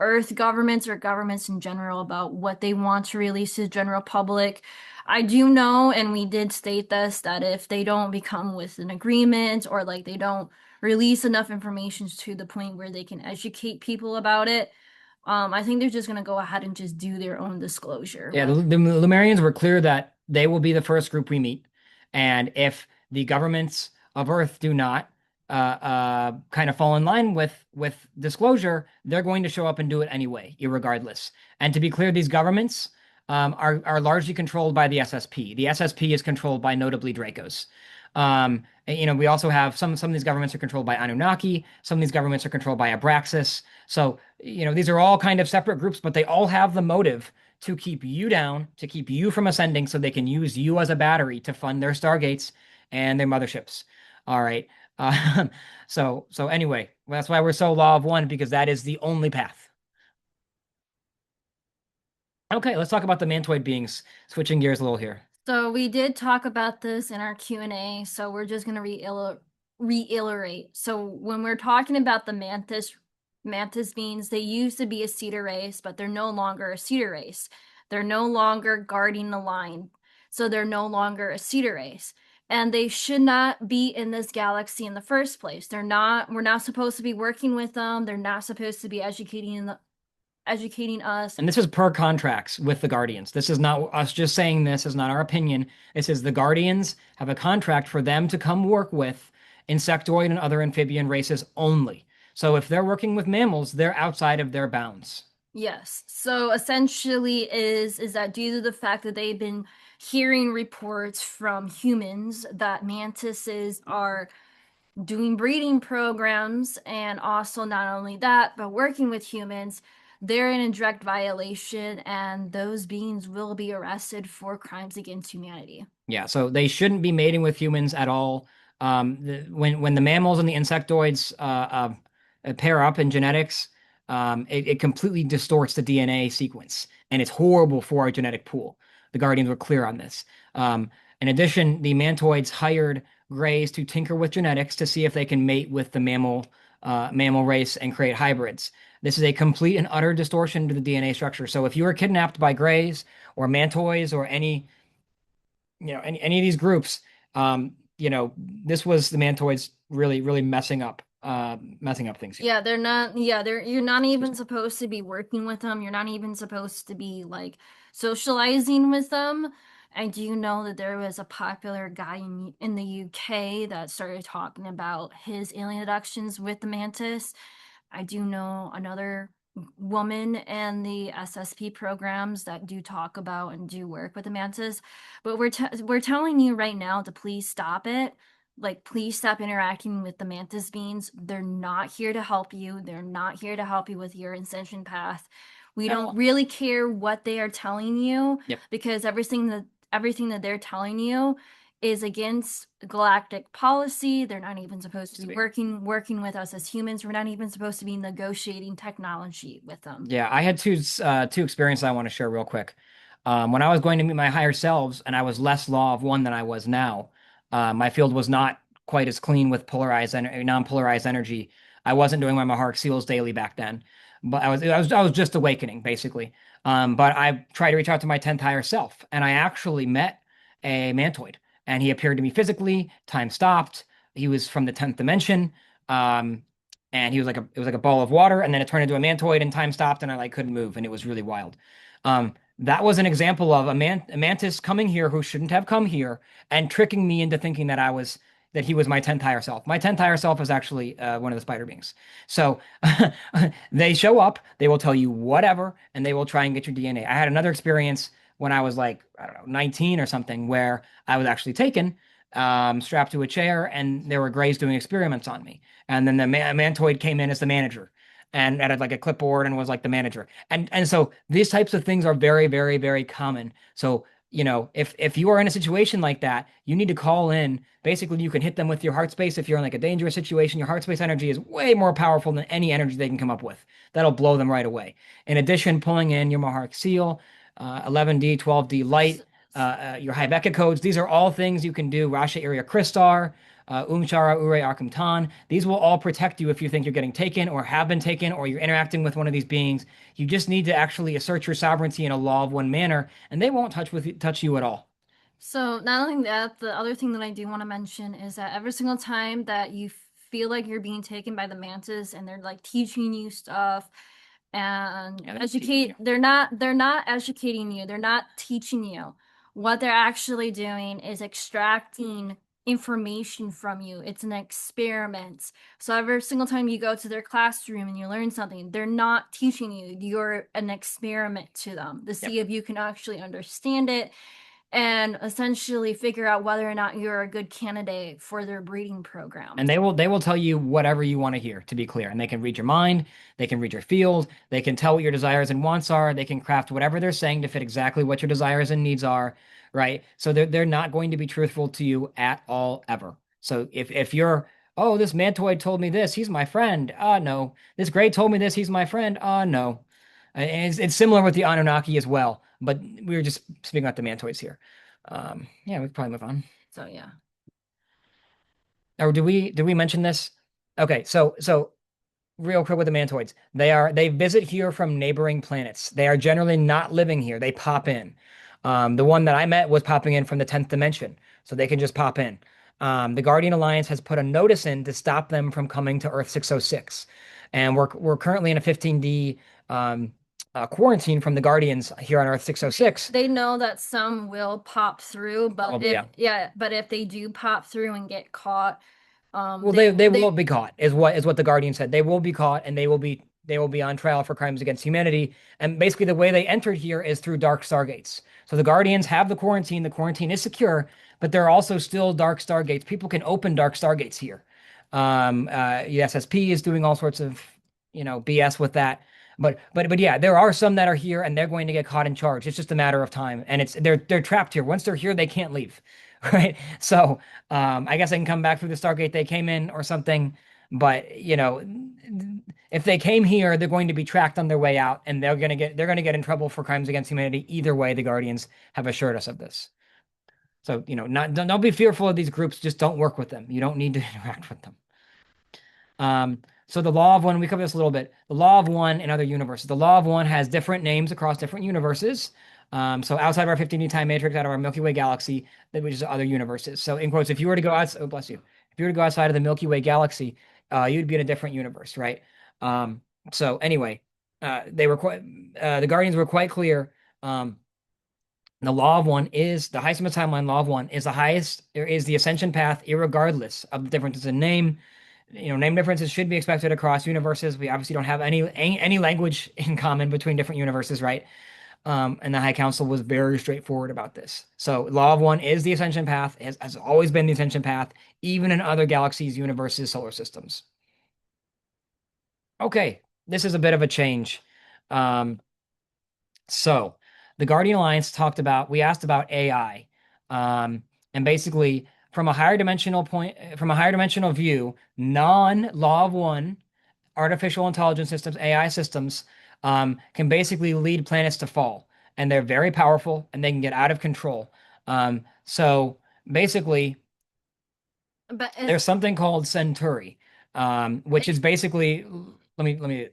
Earth governments or governments in general about what they want to release to the general public. I do know, and we did state this, that if they don't become with an agreement or like they don't release enough information to the point where they can educate people about it, I think they're just gonna go ahead and just do their own disclosure. Yeah, the Lumerians were clear that they will be the first group we meet, and if the governments of Earth do not kind of fall in line with disclosure, they're going to show up and do it anyway, irregardless. And to be clear, these governments, are largely controlled by the SSP. The SSP is controlled by notably Dracos. We also have some of these governments are controlled by Anunnaki. Some of these governments are controlled by Abraxas. So, these are all kind of separate groups, but they all have the motive to keep you down, to keep you from ascending, so they can use you as a battery to fund their stargates and their motherships. All right. Uh, so anyway, that's why we're so law of one, because that is the only path. Okay, let's talk about the mantoid beings. Switching gears a little here. So we did talk about this in our Q&A, so we're just going to reiterate. So when we're talking about the mantis beings, they used to be a Seeder race, but they're no longer a Seeder race. They're no longer guarding the line. So they're no longer a Seeder race. And they should not be in this galaxy in the first place. We're not supposed to be working with them. They're not supposed to be educating us. And this is per contracts with the Guardians. This is not us just saying this is not our opinion. This is the Guardians have a contract for them to come work with insectoid and other amphibian races only. So if they're working with mammals, they're outside of their bounds. Yes. So essentially is that due to the fact that they've been hearing reports from humans that mantises are doing breeding programs, and also not only that, but working with humans, they're in a direct violation, and those beings will be arrested for crimes against humanity. Yeah, so they shouldn't be mating with humans at all. When the mammals and the insectoids pair up in genetics, it completely distorts the DNA sequence, and it's horrible for our genetic pool. The Guardians were clear on this. In addition, the mantoids hired Greys to tinker with genetics to see if they can mate with the mammal race and create hybrids. This is a complete and utter distortion to the DNA structure. So if you were kidnapped by Greys or mantoids or any of these groups, this was the mantoids really messing up things here. Yeah, they're not, yeah, you're not even supposed to be working with them. You're not even supposed to be like socializing with them. I do know that there was a popular guy in the UK that started talking about his alien abductions with the mantis. I do know another woman in the SSP programs that do talk about and do work with the mantis, but we're telling you right now to please stop it. Like, please stop interacting with the mantis beings. They're not here to help you. They're not here to help you with your ascension path. We don't No. really care what they are telling you, Yep. because everything that they're telling you is against galactic policy. They're not even supposed to be working with us as humans. We're not even supposed to be negotiating technology with them. Yeah, I had two experiences I want to share real quick. When I was going to meet my higher selves, and I was less law of one than I was now, my field was not quite as clean with polarized and non-polarized energy. I wasn't doing my Maharic seals daily back then, but I was just awakening basically. But I tried to reach out to my 10th higher self, and I actually met a mantoid, and he appeared to me physically. Time stopped. He was from the 10th dimension. Um, and it was like a ball of water, and then it turned into a mantoid, and time stopped, and I like couldn't move, and it was really wild. That was an example of a mantis coming here who shouldn't have come here and tricking me into thinking that he was my 10th higher self. My 10th higher self is actually one of the spider beings. So they show up, they will tell you whatever, and they will try and get your DNA. I had another experience when I was like, I don't know, 19 or something, where I was actually taken, strapped to a chair, and there were Greys doing experiments on me. And then the mantoid came in as the manager and had like a clipboard and was like the manager. And so these types of things are very common. So, if you are in a situation like that, you need to call in. Basically, you can hit them with your heart space. If you're in like a dangerous situation, your heart space energy is way more powerful than any energy they can come up with. That'll blow them right away. In addition, pulling in your Maharic seal, 11D, 12D light, your Hybeka codes. These are all things you can do. Rasha Iria Kristar, Umshara Ure Arkamtan. These will all protect you if you think you're getting taken or have been taken or you're interacting with one of these beings. You just need to actually assert your sovereignty in a law of one manner, and they won't touch you at all. So not only that, the other thing that I do want to mention is that every single time that you feel like you're being taken by the mantis and they're like teaching you stuff and Yeah, that's teaching you. they're not educating you, they're not teaching you. What they're actually doing is extracting information from you. It's an experiment. So every single time you go to their classroom and you learn something, they're not teaching you. You're an experiment to them to Yep. see if you can actually understand it and essentially figure out whether or not you're a good candidate for their breeding program. And they will tell you whatever you want to hear, to be clear. And they can read your mind, they can read your field, they can tell what your desires and wants are, they can craft whatever they're saying to fit exactly what your desires and needs are, right? So they're not going to be truthful to you at all ever. So if you're, oh, this mantoid told me this, he's my friend. No. This gray told me this, he's my friend. No. And it's similar with the Anunnaki as well, but we were just speaking about the mantoids here. Yeah, we could probably move on. So yeah. Or did we mention this? Okay, so real quick with the mantoids. They visit here from neighboring planets. They are generally not living here. They pop in. The one that I met was popping in from the 10th dimension, so they can just pop in. The Guardian Alliance has put a notice in to stop them from coming to Earth 606, and we're currently in a 15D quarantine from the Guardians here on Earth 606. They know that some will pop through, but Probably, if yeah. yeah, but if they do pop through and get caught, Well, they they they will be caught, is what the Guardian said. They will be caught, and they will be on trial for crimes against humanity. And basically, the way they entered here is through dark stargates. So the Guardians have the quarantine. The quarantine is secure, but there are also still dark stargates. People can open dark stargates here. USSP is doing all sorts of BS with that. But yeah, there are some that are here, and they're going to get caught and charged. It's just a matter of time, and they're trapped here. Once they're here, they can't leave, right? So. I guess they can come back through the Stargate they came in or something. But if they came here, they're going to be tracked on their way out, and they're gonna get in trouble for crimes against humanity either way. The Guardians have assured us of this. So not don't be fearful of these groups. Just don't work with them. You don't need to interact with them. So the law of one, we covered this a little bit. The law of one in other universes. The law of one has different names across different universes. So outside of our 15D time matrix, out of our Milky Way galaxy, which is other universes. So in quotes, if you were to go out, oh bless you, if you were to go outside of the Milky Way galaxy, you'd be in a different universe, right? So anyway, the Guardians were quite clear. The law of one is the highest of timeline. Law of one is the highest. There is the ascension path, irregardless of the differences in name. Name differences should be expected across universes. We obviously don't have any language in common between different universes, right? And the High Council was very straightforward about this. So, Law of One is the ascension path, has always been the ascension path, even in other galaxies, universes, solar systems. Okay, this is a bit of a change. Um, so, the Guardian Alliance we asked about AI. And basically, from a higher dimensional view, non-Law of One artificial intelligence systems, AI systems, can basically lead planets to fall. And they're very powerful and they can get out of control. So basically, but there's something called Centauri, which is basically,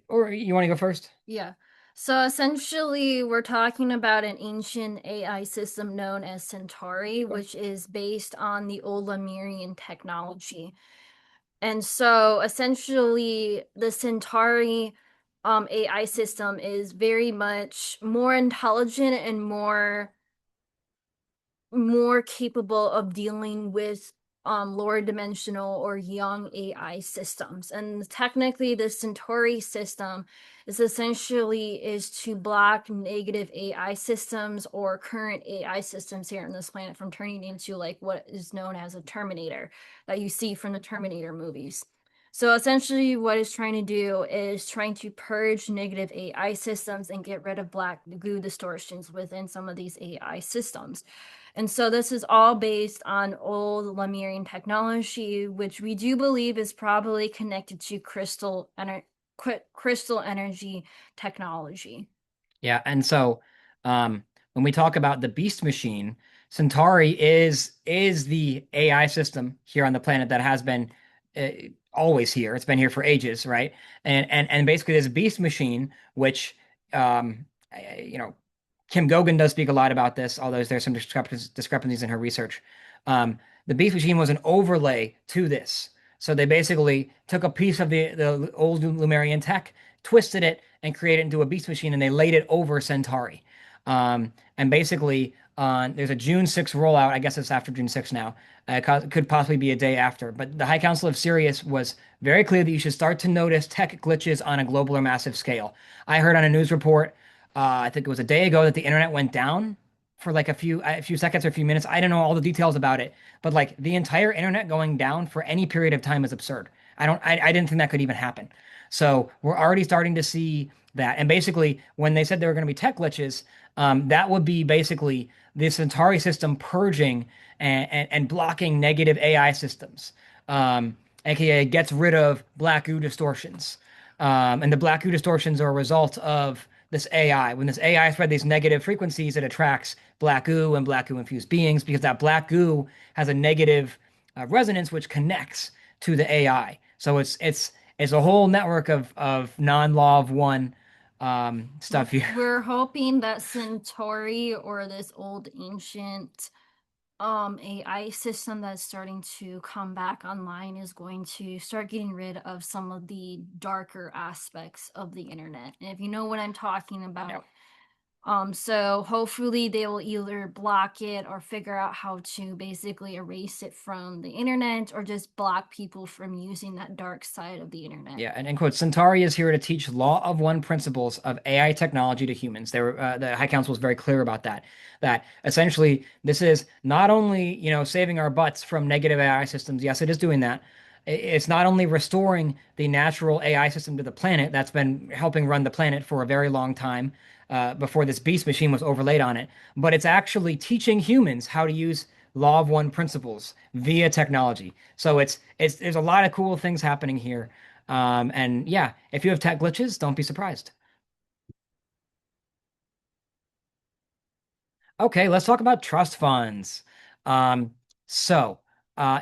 or you want to go first? yeah. So essentially, we're talking about an ancient AI system known as Centauri, which is based on the old Lemurian technology. And so essentially, the Centauri AI system is very much more intelligent and more capable of dealing with lower dimensional or young AI systems. And technically the Centauri system is to block negative AI systems or current AI systems here on this planet from turning into like what is known as a Terminator that you see from the Terminator movies. So essentially what it's trying to do is trying to purge negative AI systems and get rid of black goo distortions within some of these AI systems. And so this is all based on old Lemurian technology, which we do believe is probably connected to crystal energy technology. Yeah, and so when we talk about the Beast Machine, Centauri is the AI system here on the planet that has been uh, always here. It's been here for ages, right? And basically, this Beast Machine, which um, you know, Kim Gogan does speak a lot about this, although there's some discrepancies in her research. The Beast Machine was an overlay to this. So they basically took a piece of the old Lumerian tech, twisted it, and created it into a Beast Machine, and they laid it over Centauri. And basically, on there's a June 6th rollout. I guess it's after June 6th now. Could possibly be a day after. But the High Council of Sirius was very clear that you should start to notice tech glitches on a global or massive scale. I heard on a news report, I think it was a day ago, that the internet went down for like a few seconds or a few minutes. I don't know all the details about it, but like the entire internet going down for any period of time is absurd. I didn't think that could even happen. So we're already starting to see that. And basically, when they said there were going to be tech glitches, that would be basically the Centauri system purging and blocking negative AI systems, aka gets rid of black goo distortions. And the black goo distortions are a result of this AI. When this AI spread these negative frequencies, it attracts black goo and black goo infused beings because that black goo has a negative resonance which connects to the AI. So it's a whole network of non-law of one stuff here. We're hoping that Centauri or this old ancient AI system that's starting to come back online is going to start getting rid of some of the darker aspects of the internet. And if you know what I'm talking Yeah. about, so hopefully they will either block it or figure out how to basically erase it from the internet or just block people from using that dark side of the internet. Yeah, and in quotes, Centauri is here to teach law of one principles of AI technology to humans. The High Council was very clear about that. That essentially this is not only, saving our butts from negative AI systems. Yes, it is doing that. It's not only restoring the natural AI system to the planet that's been helping run the planet for a very long time, before this beast machine was overlaid on it, but it's actually teaching humans how to use law of one principles via technology. So it's there's a lot of cool things happening here. And yeah, if you have tech glitches, don't be surprised. Okay, let's talk about trust funds. Um, so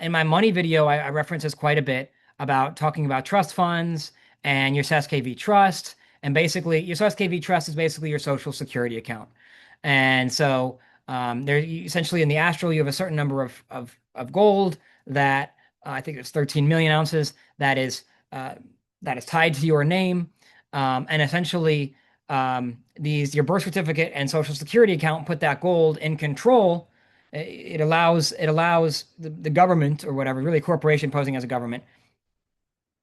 in my money video, I reference this quite a bit about talking about trust funds and your SKV trust. And basically, your SKV trust is basically your social security account. And so essentially in the astral, you have a certain number of gold that I think it's 13 million ounces uh, that is tied to your name. And essentially, these your birth certificate and social security account put that gold in control. It allows the government or whatever, really a corporation posing as a government.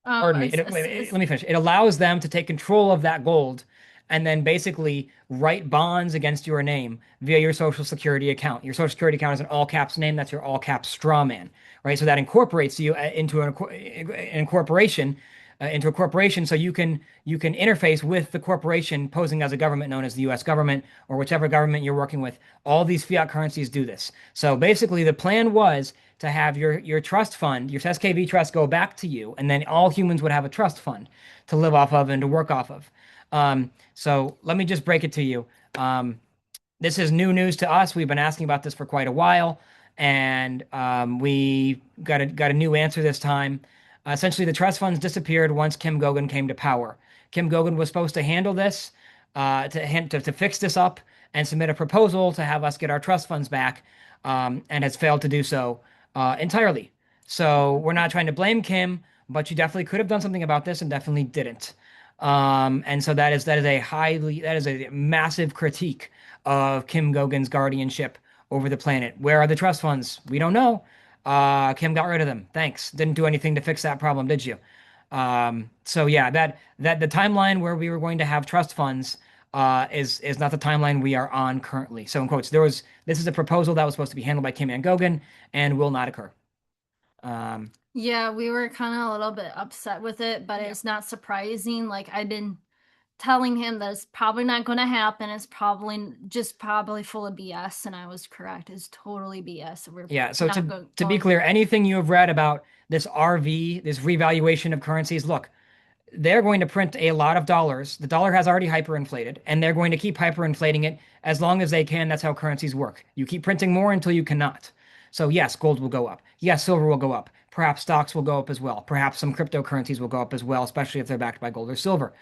Pardon me. Let me finish. It allows them to take control of that gold and then basically write bonds against your name via your social security account. Your social security account is an all caps name. That's your all caps straw man, right? So that incorporates you into an incorporation, into a corporation, so you can interface with the corporation posing as a government known as the U.S. government or whichever government you're working with. All these fiat currencies do this. So basically, the plan was to have your trust fund, your SKV trust, go back to you, and then all humans would have a trust fund to live off of and to work off of. So let me just break it to you. This is new news to us. We've been asking about this for quite a while, and we got a new answer this time. Essentially, the trust funds disappeared once Kim Gogan came to power. Kim Gogan was supposed to handle this, to fix this up and submit a proposal to have us get our trust funds back, and has failed to do so entirely. So we're not trying to blame Kim, but you definitely could have done something about this and definitely didn't. And so that is a massive critique of Kim Gogan's guardianship over the planet. Where are the trust funds? We don't know. Kim got rid of them. Thanks. Didn't do anything to fix that problem, did you? So yeah, that the timeline where we were going to have trust funds is not the timeline we are on currently. So in quotes, this is a proposal that was supposed to be handled by Kim and Gogan and will not occur. Um, Yeah, we were kind of a little bit upset with it, but yeah. it's not surprising. Like I've been telling him that it's probably not going to happen. It's probably full of BS, and I was correct. It's totally BS. We're Yeah, so not to be going clear, through it. anything you have read about this RV, this revaluation of currencies, look, they're going to print a lot of dollars. The dollar has already hyperinflated, and they're going to keep hyperinflating it as long as they can. That's how currencies work. You keep printing more until you cannot. So yes, gold will go up. Yes, silver will go up. Perhaps stocks will go up as well. Perhaps some cryptocurrencies will go up as well, especially if they're backed by gold or silver.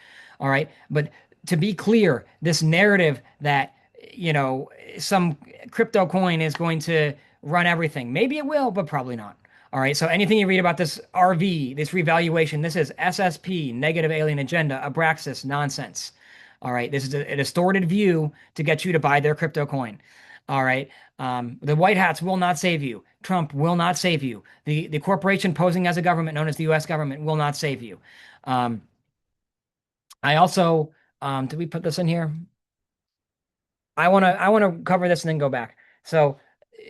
All right. But to be clear, this narrative that, you know, some crypto coin is going to run everything, maybe it will, but probably not. All right, so anything you read about this RV, this revaluation, this is SSP, negative alien agenda, Abraxas nonsense. All right, this is a distorted view to get you to buy their crypto coin. All right. The white hats will not save you. Trump will not save you. The corporation posing as a government known as the U.S. government will not save you. Um, I also, did we put this in here? I want to cover this and then go back. So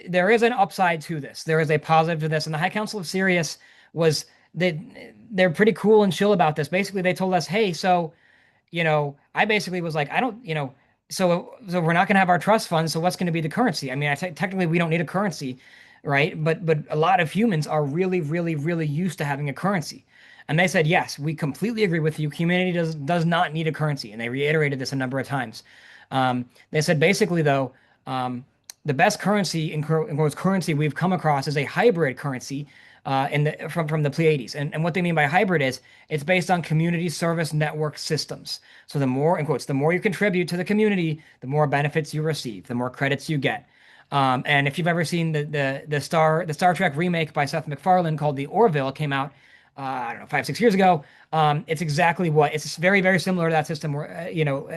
there is an upside to this. There is a positive to this, and the High Council of Sirius was they're pretty cool and chill about this. Basically, they told us, hey, so I basically was like, I don't, so we're not going to have our trust funds. So what's going to be the currency? I mean, technically we don't need a currency, right? But a lot of humans are really, really, really used to having a currency. And they said, yes, we completely agree with you. Humanity does not need a currency. And they reiterated this a number of times. They said basically though, the best currency in quotes currency we've come across is a hybrid currency from the Pleiades. And what they mean by hybrid is it's based on community service network systems. So the more, in quotes, the more you contribute to the community, the more benefits you receive, the more credits you get. And if you've ever seen the Star Trek remake by Seth MacFarlane called The Orville came out, I don't know, 5, 6 years ago. It's exactly what it's very, very similar to that system where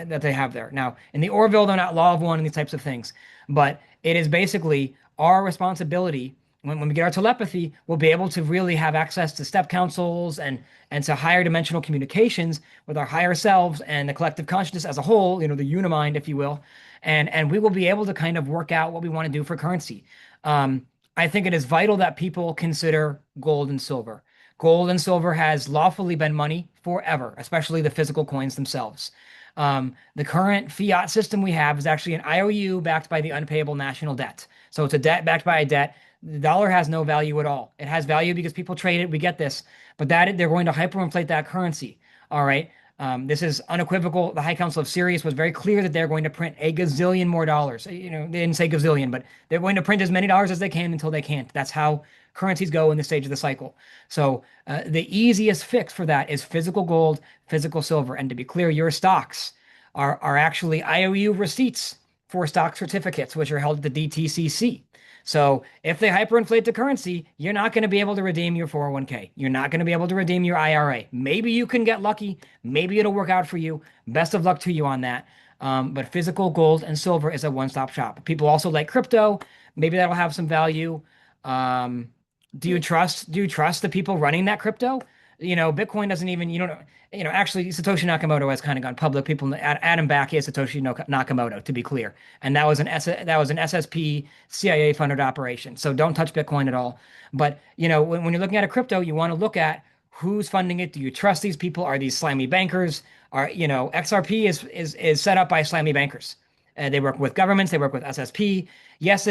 that they have there. Now, in the Orville, they're not law of one and these types of things, but it is basically our responsibility when we get our telepathy, we'll be able to really have access to step councils and to higher dimensional communications with our higher selves and the collective consciousness as a whole, the unimind, if you will, and we will be able to kind of work out what we want to do for currency. I think it is vital that people consider gold and silver. Gold and silver has lawfully been money forever, especially the physical coins themselves. The current fiat system we have is actually an IOU backed by the unpayable national debt. So it's a debt backed by a debt. The dollar has no value at all. It has value because people trade it. We get this, but that they're going to hyperinflate that currency. All right. This is unequivocal. The High Council of Sirius was very clear that they're going to print a gazillion more dollars. They didn't say gazillion, but they're going to print as many dollars as they can until they can't. That's how currencies go in this stage of the cycle. So the easiest fix for that is physical gold, physical silver. And to be clear, your stocks are actually IOU receipts for stock certificates, which are held at the DTCC. So if they hyperinflate the currency, you're not going to be able to redeem your 401k. You're not going to be able to redeem your IRA. Maybe you can get lucky. Maybe it'll work out for you. Best of luck to you on that. But physical gold and silver is a one-stop shop. People also like crypto. Maybe that'll have some value. Um, do you trust the people running that crypto? Bitcoin doesn't even, actually Satoshi Nakamoto has kind of gone public. People add him back is Satoshi Nakamoto, to be clear. And that was an SSP CIA funded operation. So don't touch Bitcoin at all. But when you're looking at a crypto, you want to look at who's funding it. Do you trust these people? Are these slimy bankers? XRP is set up by slimy bankers. They work with governments. They work with SSP. Yes,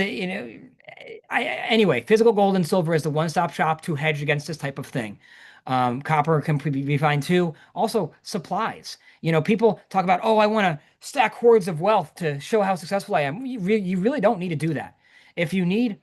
anyway, physical gold and silver is the one-stop shop to hedge against this type of thing. Copper can be fine too. Also, supplies. People talk about, oh, I want to stack hoards of wealth to show how successful I am. You really don't need to do that. If you need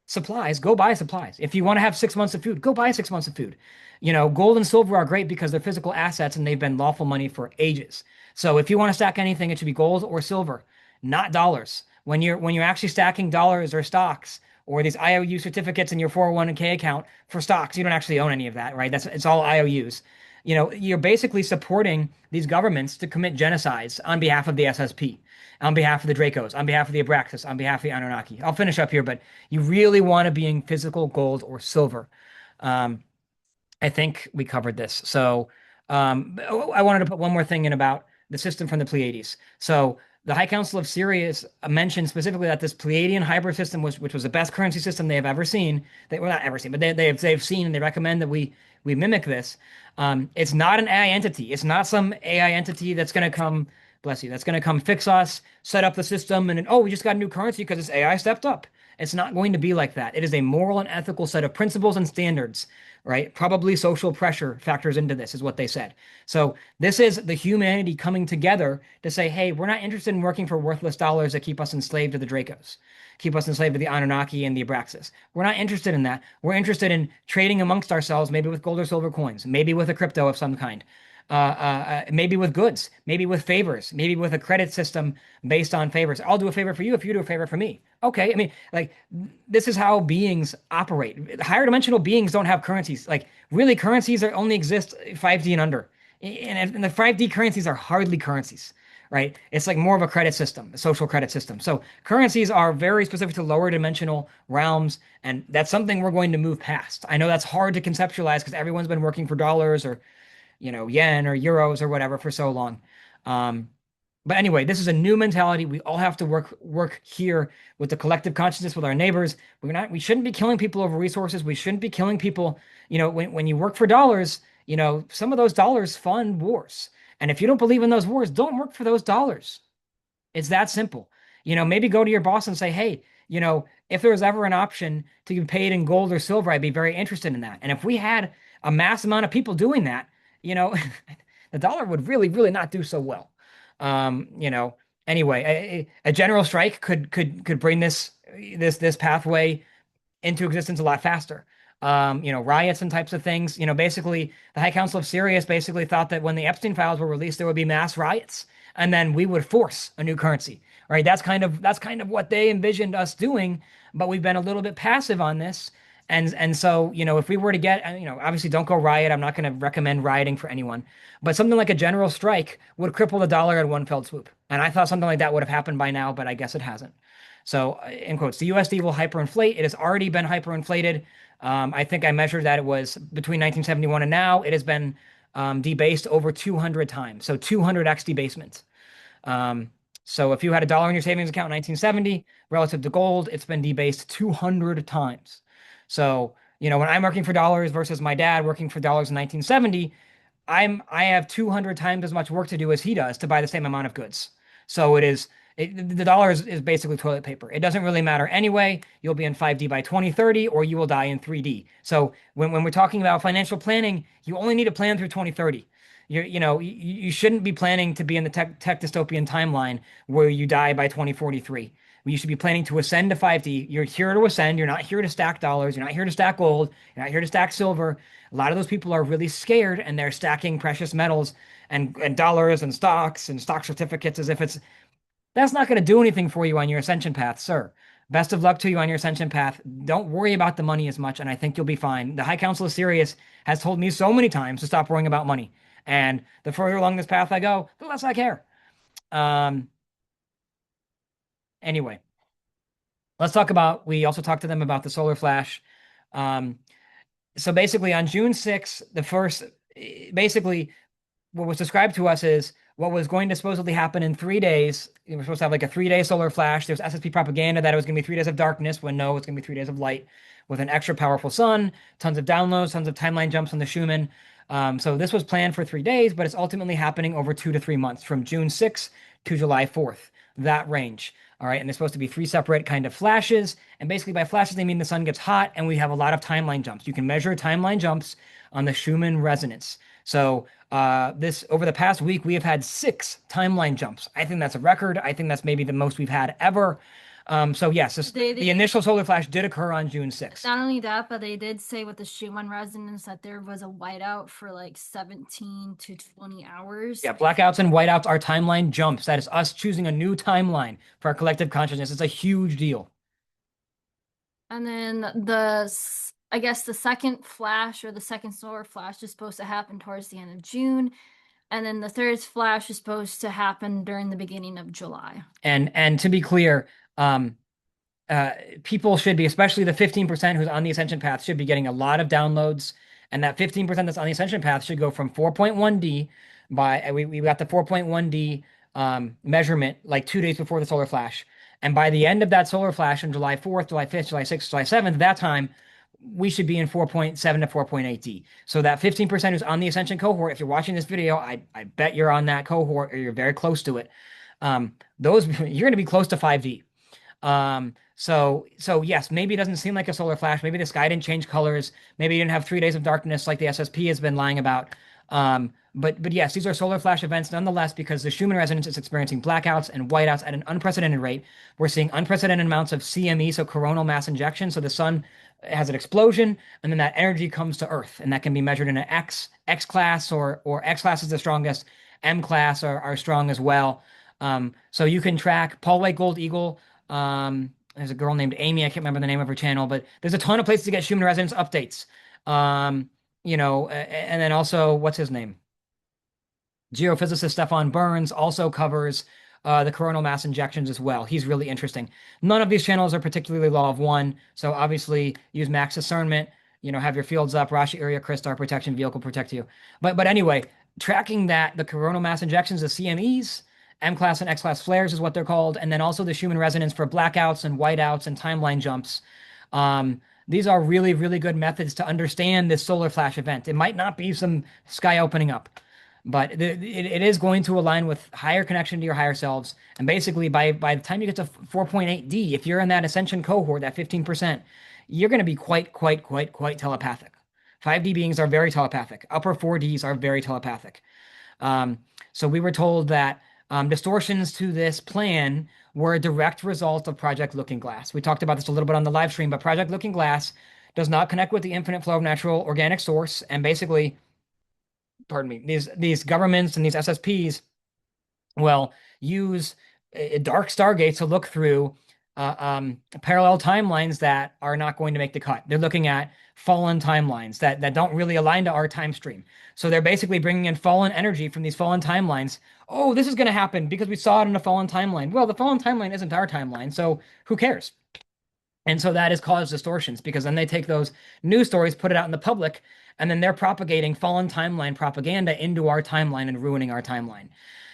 supplies, go buy supplies. If you want to have 6 months of food, go buy 6 months of food. Gold and silver are great because they're physical assets and they've been lawful money for ages. So if you want to stack anything, it should be gold or silver, not dollars. When you're actually stacking dollars or stocks or these IOU certificates in your 401k account for stocks, you don't actually own any of that, right? It's all IOUs. You're basically supporting these governments to commit genocides on behalf of the SSP, on behalf of the Dracos, on behalf of the Abraxas, on behalf of the Anunnaki. I'll finish up here, but you really want to be in physical gold or silver. Um, I think we covered this. So I wanted to put one more thing in about the system from the Pleiades. So the High Council of Sirius mentioned specifically that this Pleiadian hybrid system which was the best currency system they have ever seen. Well, not ever seen, but they've seen and they recommend that we mimic this. It's not an AI entity. It's not some AI entity that's going to come, bless you, that's going to come fix us, set up the system, and then, oh, we just got a new currency because this AI stepped up. It's not going to be like that. It is a moral and ethical set of principles and standards, right? Probably social pressure factors into this, is what they said. So this is the humanity coming together to say, hey, we're not interested in working for worthless dollars that keep us enslaved to the Dracos, keep us enslaved to the Anunnaki and the Abraxas. We're not interested in that. We're interested in trading amongst ourselves, maybe with gold or silver coins, maybe with a crypto of some kind. Maybe with goods, maybe with favors, maybe with a credit system based on favors. I'll do a favor for you if you do a favor for me. Okay. I mean, like, this is how beings operate. Higher dimensional beings don't have currencies. Like, really, currencies only exist 5D and under. And the 5D currencies are hardly currencies, right? It's like more of a credit system, a social credit system. So currencies are very specific to lower dimensional realms, and that's something we're going to move past. I know that's hard to conceptualize because everyone's been working for dollars or yen or euros or whatever for so long. Um, but anyway, this is a new mentality. We all have to work here with the collective consciousness with our neighbors. We shouldn't be killing people over resources. We shouldn't be killing people. When you work for dollars, some of those dollars fund wars. And if you don't believe in those wars, don't work for those dollars. It's that simple. Maybe go to your boss and say, hey, if there was ever an option to be paid in gold or silver, I'd be very interested in that. And if we had a mass amount of people doing that, you know, the dollar would really, really not do so well. Um, you know, anyway, a general strike could bring this pathway into existence a lot faster. Riots and types of things. Basically, the High Council of Sirius basically thought that when the Epstein files were released, there would be mass riots, and then we would force a new currency. Right? That's kind of what they envisioned us doing, but we've been a little bit passive on this. And so, if we were to get, obviously don't go riot. I'm not going to recommend rioting for anyone, but something like a general strike would cripple the dollar in one fell swoop. And I thought something like that would have happened by now, but I guess it hasn't. So, in quotes, the USD will hyperinflate. It has already been hyperinflated. I think I measured that it was between 1971 and now. It has been debased over 200 times. So 200x debasement. Um, so if you had a dollar in your savings account in 1970 relative to gold, it's been debased 200 times. So, when I'm working for dollars versus my dad working for dollars in 1970, I have 200 times as much work to do as he does to buy the same amount of goods. So the dollar is basically toilet paper. It doesn't really matter anyway. You'll be in 5D by 2030 or you will die in 3D. So when we're talking about financial planning, you only need to plan through 2030. You shouldn't be planning to be in the tech dystopian timeline where you die by 2043. You should be planning to ascend to 5D. You're here to ascend. You're not here to stack dollars. You're not here to stack gold. You're not here to stack silver. A lot of those people are really scared and they're stacking precious metals and dollars and stocks and stock certificates as if that's not going to do anything for you on your ascension path, sir. Best of luck to you on your ascension path. Don't worry about the money as much, and I think you'll be fine. The High Council of Sirius has told me so many times to stop worrying about money. And the further along this path I go, the less I care. Um, anyway, we also talked to them about the solar flash. Um, so basically on June 6th, basically what was described to us is what was going to supposedly happen in 3 days. We were supposed to have like a 3-day solar flash. There's SSP propaganda that it was going to be 3 days of darkness when no, it's going to be 3 days of light with an extra powerful sun, tons of downloads, tons of timeline jumps on the Schumann. So this was planned for 3 days, but it's ultimately happening over 2 to 3 months from June 6th to July 4th, that range. All right. And they're supposed to be three separate kind of flashes. And basically by flashes, they mean the sun gets hot and we have a lot of timeline jumps. You can measure timeline jumps on the Schumann resonance. So this over the past week, we have had 6 timeline jumps. I think that's a record. I think that's maybe the most we've had ever. So yes, the initial solar flash did occur on June 6th. Not only that, but they did say with the Schumann resonance that there was a whiteout for like 17 to 20 hours. Yeah, blackouts and whiteouts are timeline jumps. That is us choosing a new timeline for our collective consciousness. It's a huge deal. And then I guess the second flash or the second solar flash is supposed to happen towards the end of June. And then the third flash is supposed to happen during the beginning of July. And to be clear, um, people should be, especially the 15% who's on the ascension path, should be getting a lot of downloads. And that 15% that's on the ascension path should go from 4.1D we got the 4.1D measurement like 2 days before the solar flash. And by the end of that solar flash on July 4th, July 5th, July 6th, July 7th, that time, we should be in 4.7 to 4.8D. So that 15% who's on the ascension cohort, if you're watching this video, I bet you're on that cohort or you're very close to it. Those you're going to be close to 5D. So yes, maybe it doesn't seem like a solar flash. Maybe the sky didn't change colors. Maybe you didn't have 3 days of darkness like the SSP has been lying about. But yes, these are solar flash events nonetheless because the Schumann resonance is experiencing blackouts and whiteouts at an unprecedented rate. We're seeing unprecedented amounts of CME, so coronal mass injection. So the sun has an explosion, and then that energy comes to Earth, and that can be measured in an X class, or X class is the strongest. M class are strong as well. So you can track Paul White Gold Eagle. There's a girl named Amy. I can't remember the name of her channel, but there's a ton of places to get Schumann resonance updates. And then also, what's his name? Geophysicist Stefan Burns also covers the coronal mass injections as well. He's really interesting. None of these channels are particularly law of one, so obviously use max discernment. Have your fields up, Rashi area, crystal protection, vehicle protect you. But anyway, tracking that the coronal mass injections, the CMEs, M class and X class flares is what they're called, and then also the Schumann resonance for blackouts and whiteouts and timeline jumps. These are really, really good methods to understand this solar flash event. It might not be some sky opening up, but it is going to align with higher connection to your higher selves. And basically, by the time you get to 4.8D, if you're in that ascension cohort, that 15%, you're going to be quite telepathic. 5D beings are very telepathic. Upper 4Ds are very telepathic. Um, so we were told that distortions to this plan were a direct result of Project Looking Glass. We talked about this a little bit on the live stream, but Project Looking Glass does not connect with the infinite flow of natural organic source. And basically, pardon me, these governments and these SSPs will use dark stargates to look through parallel timelines that are not going to make the cut. They're looking at fallen timelines that don't really align to our time stream. So they're basically bringing in fallen energy from these fallen timelines. Oh, this is going to happen because we saw it in a fallen timeline. Well, the fallen timeline isn't our timeline, so who cares? And so that has caused distortions because then they take those news stories, put it out in the public, and then they're propagating fallen timeline propaganda into our timeline and ruining our timeline.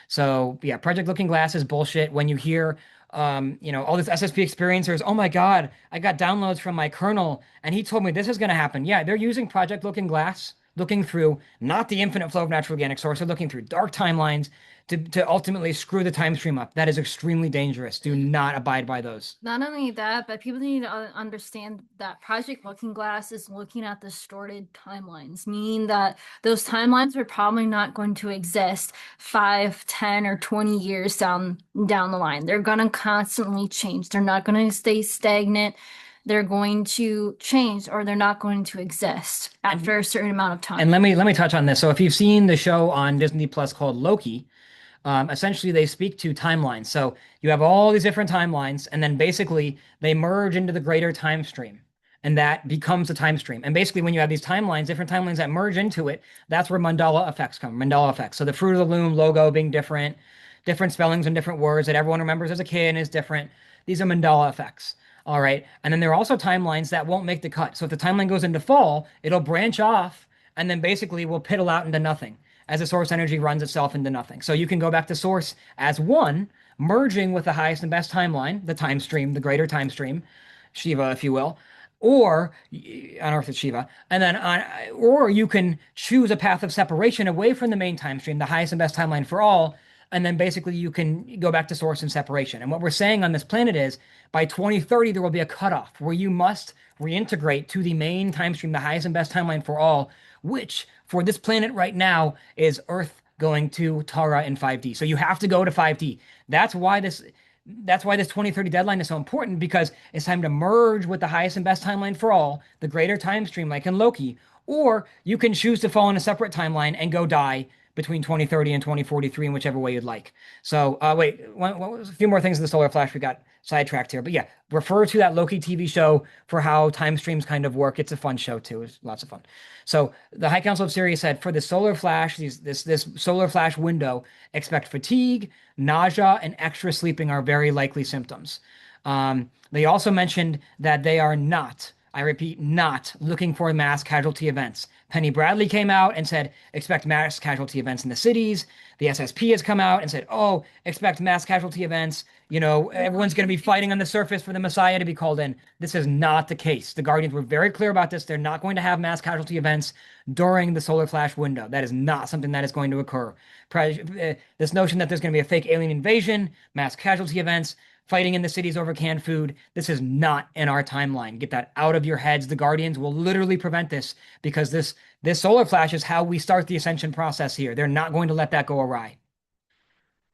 So yeah, Project Looking Glass is bullshit. When you hear, all this SSP experiencers, oh my God, I got downloads from my kernel, and he told me this is going to happen. Yeah, they're using Project Looking Glass, looking through not the infinite flow of natural organic source, they're looking through dark timelines to ultimately screw the time stream up. That is extremely dangerous. Do not abide by those. Not only that, but people need to understand that Project Looking Glass is looking at distorted timelines, meaning that those timelines are probably not going to exist 5, 10, or 20 years down the line. They're going to constantly change. They're not going to stay stagnant. They're going to change, or they're not going to exist after a certain amount of And time. let me touch on this. So if you've seen the show on Disney Plus called Loki, essentially they speak to timelines. So you have all these different timelines, and then basically they merge into the greater time stream, and that becomes a time stream. And basically, when you have these timelines, different timelines that merge into it, that's where mandala effects come. Mandala effects. So the Fruit of the Loom logo being different, different spellings and different words that everyone remembers as a kid and is different. These are mandala effects. All right. And then there are also timelines that won't make the cut. So if the timeline goes into fall, it'll branch off and then basically will piddle out into nothing as the source energy runs itself into nothing. So you can go back to source as one, merging with the highest and best timeline, the time stream, the greater time stream, Shiva, if you will, or on Earth it's Shiva, and then or you can choose a path of separation away from the main time stream, the highest and best timeline for all, and then basically you can go back to source and separation. And what we're saying on this planet is by 2030 there will be a cutoff where you must reintegrate to the main time stream, the highest and best timeline for all, which for this planet right now is Earth going to Tara in 5D. So you have to go to 5D. That's why this 2030 deadline is so important, because it's time to merge with the highest and best timeline for all, the greater time stream like in Loki, or you can choose to fall in a separate timeline and go die between 2030 and 2043 in whichever way you'd like. So wait, a few more things in the solar flash. We got sidetracked here, but yeah, refer to that Loki TV show for how time streams kind of work. It's a fun show too. It's lots of fun. So the High Council of Sirius said for the solar flash, this solar flash window, expect fatigue, nausea, and extra sleeping are very likely symptoms. They also mentioned that they are not, I repeat, not looking for mass casualty events. Penny Bradley came out and said, expect mass casualty events in the cities. The SSP has come out and said, oh, expect mass casualty events. Everyone's going to be fighting on the surface for the Messiah to be called in. This is not the case. The Guardians were very clear about this. They're not going to have mass casualty events during the solar flash window. That is not something that is going to occur. This notion that there's going to be a fake alien invasion, mass casualty events, fighting in the cities over canned food. This is not in our timeline. Get that out of your heads. The Guardians will literally prevent this, because this solar flash is how we start the ascension process here. They're not going to let that go awry.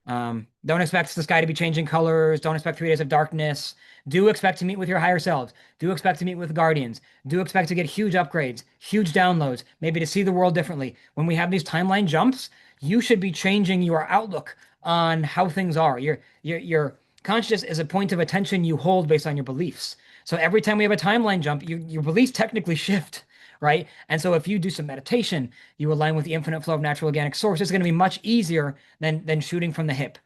Don't expect the sky to be changing colors. Don't expect 3 days of darkness. Do expect to meet with your higher selves. Do expect to meet with Guardians. Do expect to get huge upgrades, huge downloads, maybe to see the world differently. When we have these timeline jumps, you should be changing your outlook on how things are. Your consciousness is a point of attention you hold based on your beliefs. So every time we have a timeline jump, your beliefs technically shift, right? And so if you do some meditation, you align with the infinite flow of natural organic source, it's going to be much easier than shooting from the hip.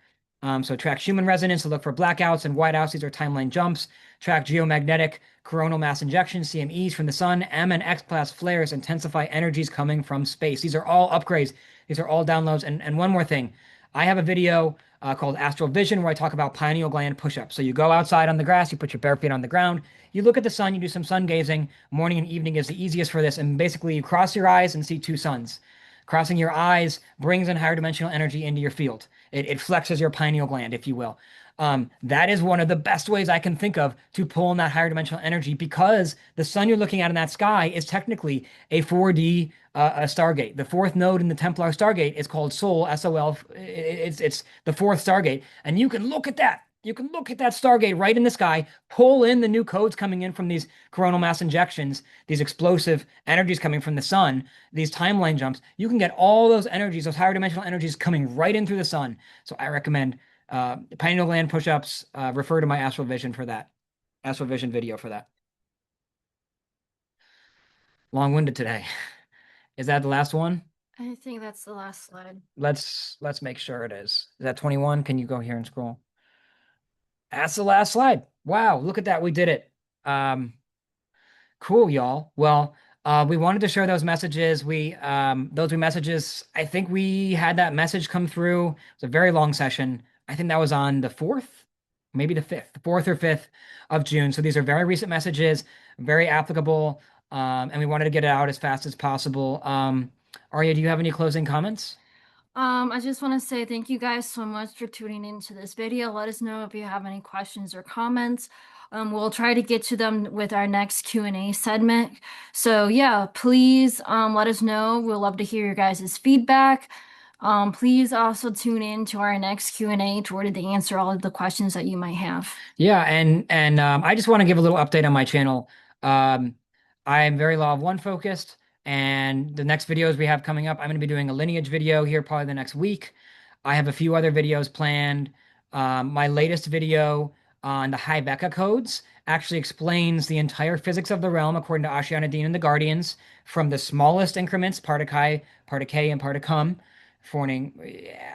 So track human resonance to look for blackouts and whiteouts. These are timeline jumps. Track geomagnetic coronal mass injections, CMEs from the sun. M and X class flares intensify energies coming from space. These are all upgrades. These are all downloads. And one more thing, I have a video called Astral Vision where I talk about pineal gland push-ups. So you go outside on the grass, you put your bare feet on the ground, you look at the sun, you do some sun gazing. Morning and evening is the easiest for this. And basically, you cross your eyes and see two suns. Crossing your eyes brings in higher dimensional energy into your field. It flexes your pineal gland, if you will. That is one of the best ways I can think of to pull in that higher dimensional energy because the sun you're looking at in that sky is technically a 4D a Stargate. The fourth node in the Templar Stargate is called Sol, SOL. It's the fourth Stargate. And you can look at that. You can look at that Stargate right in the sky, pull in the new codes coming in from these coronal mass injections, these explosive energies coming from the sun, these timeline jumps. You can get all those energies, those higher dimensional energies coming right in through the sun. So I recommend pineal gland push-ups. Refer to my Astral Vision for that. Astral Vision video for that. Long-winded today. Is that the last one? I think that's the last slide. Let's make sure it is. Is that 21? Can you go here and scroll? That's the last slide. Wow, look at that. We did it. Cool, y'all. Well, we wanted to share those messages. Those messages, I think we had that message come through. It's a very long session. I think that was on the 4th, maybe the 5th, the 4th or 5th of June. So these are very recent messages, very applicable. And we wanted to get it out as fast as possible. Arya, do you have any closing comments? I just want to say thank you guys so much for tuning into this video. Let us know if you have any questions or comments. We'll try to get to them with our next Q&A segment. So yeah, please let us know. We'll love to hear your guys' feedback. Please also tune in to our next Q&A to order to answer all of the questions that you might have. Yeah, and I just want to give a little update on my channel. I am very Law of One focused, and the next videos we have coming up, I'm going to be doing a lineage video here probably the next week. I have a few other videos planned. My latest video on the High Becca codes actually explains the entire physics of the realm according to Ashiana Dean and the Guardians, from the smallest increments, part of K, and part of come. Forming,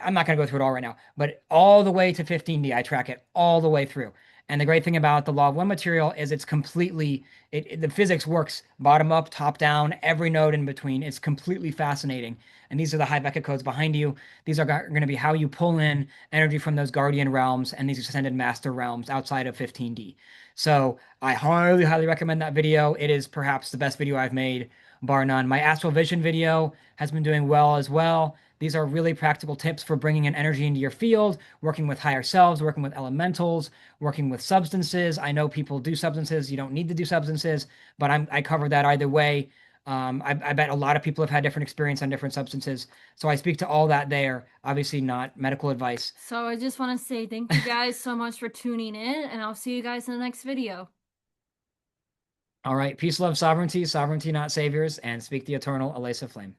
I'm not going to go through it all right now, but all the way to 15D, I track it all the way through. And the great thing about the Law of One material is it's completely, the physics works bottom up, top down, every node in between. It's completely fascinating. And these are the High Becca codes behind you. These are going to be how you pull in energy from those guardian realms and these extended master realms outside of 15D. So I highly, highly recommend that video. It is perhaps the best video I've made, bar none. My Astral Vision video has been doing well as well. These are really practical tips for bringing in energy into your field, working with higher selves, working with elementals, working with substances. I know people do substances. You don't need to do substances, but I cover that either way. I bet a lot of people have had different experience on different substances. So I speak to all that there, obviously not medical advice. So I just want to say thank you guys so much for tuning in, and I'll see you guys in the next video. All right. Peace, love, sovereignty, sovereignty, not saviors, and speak the eternal Elisa Flame.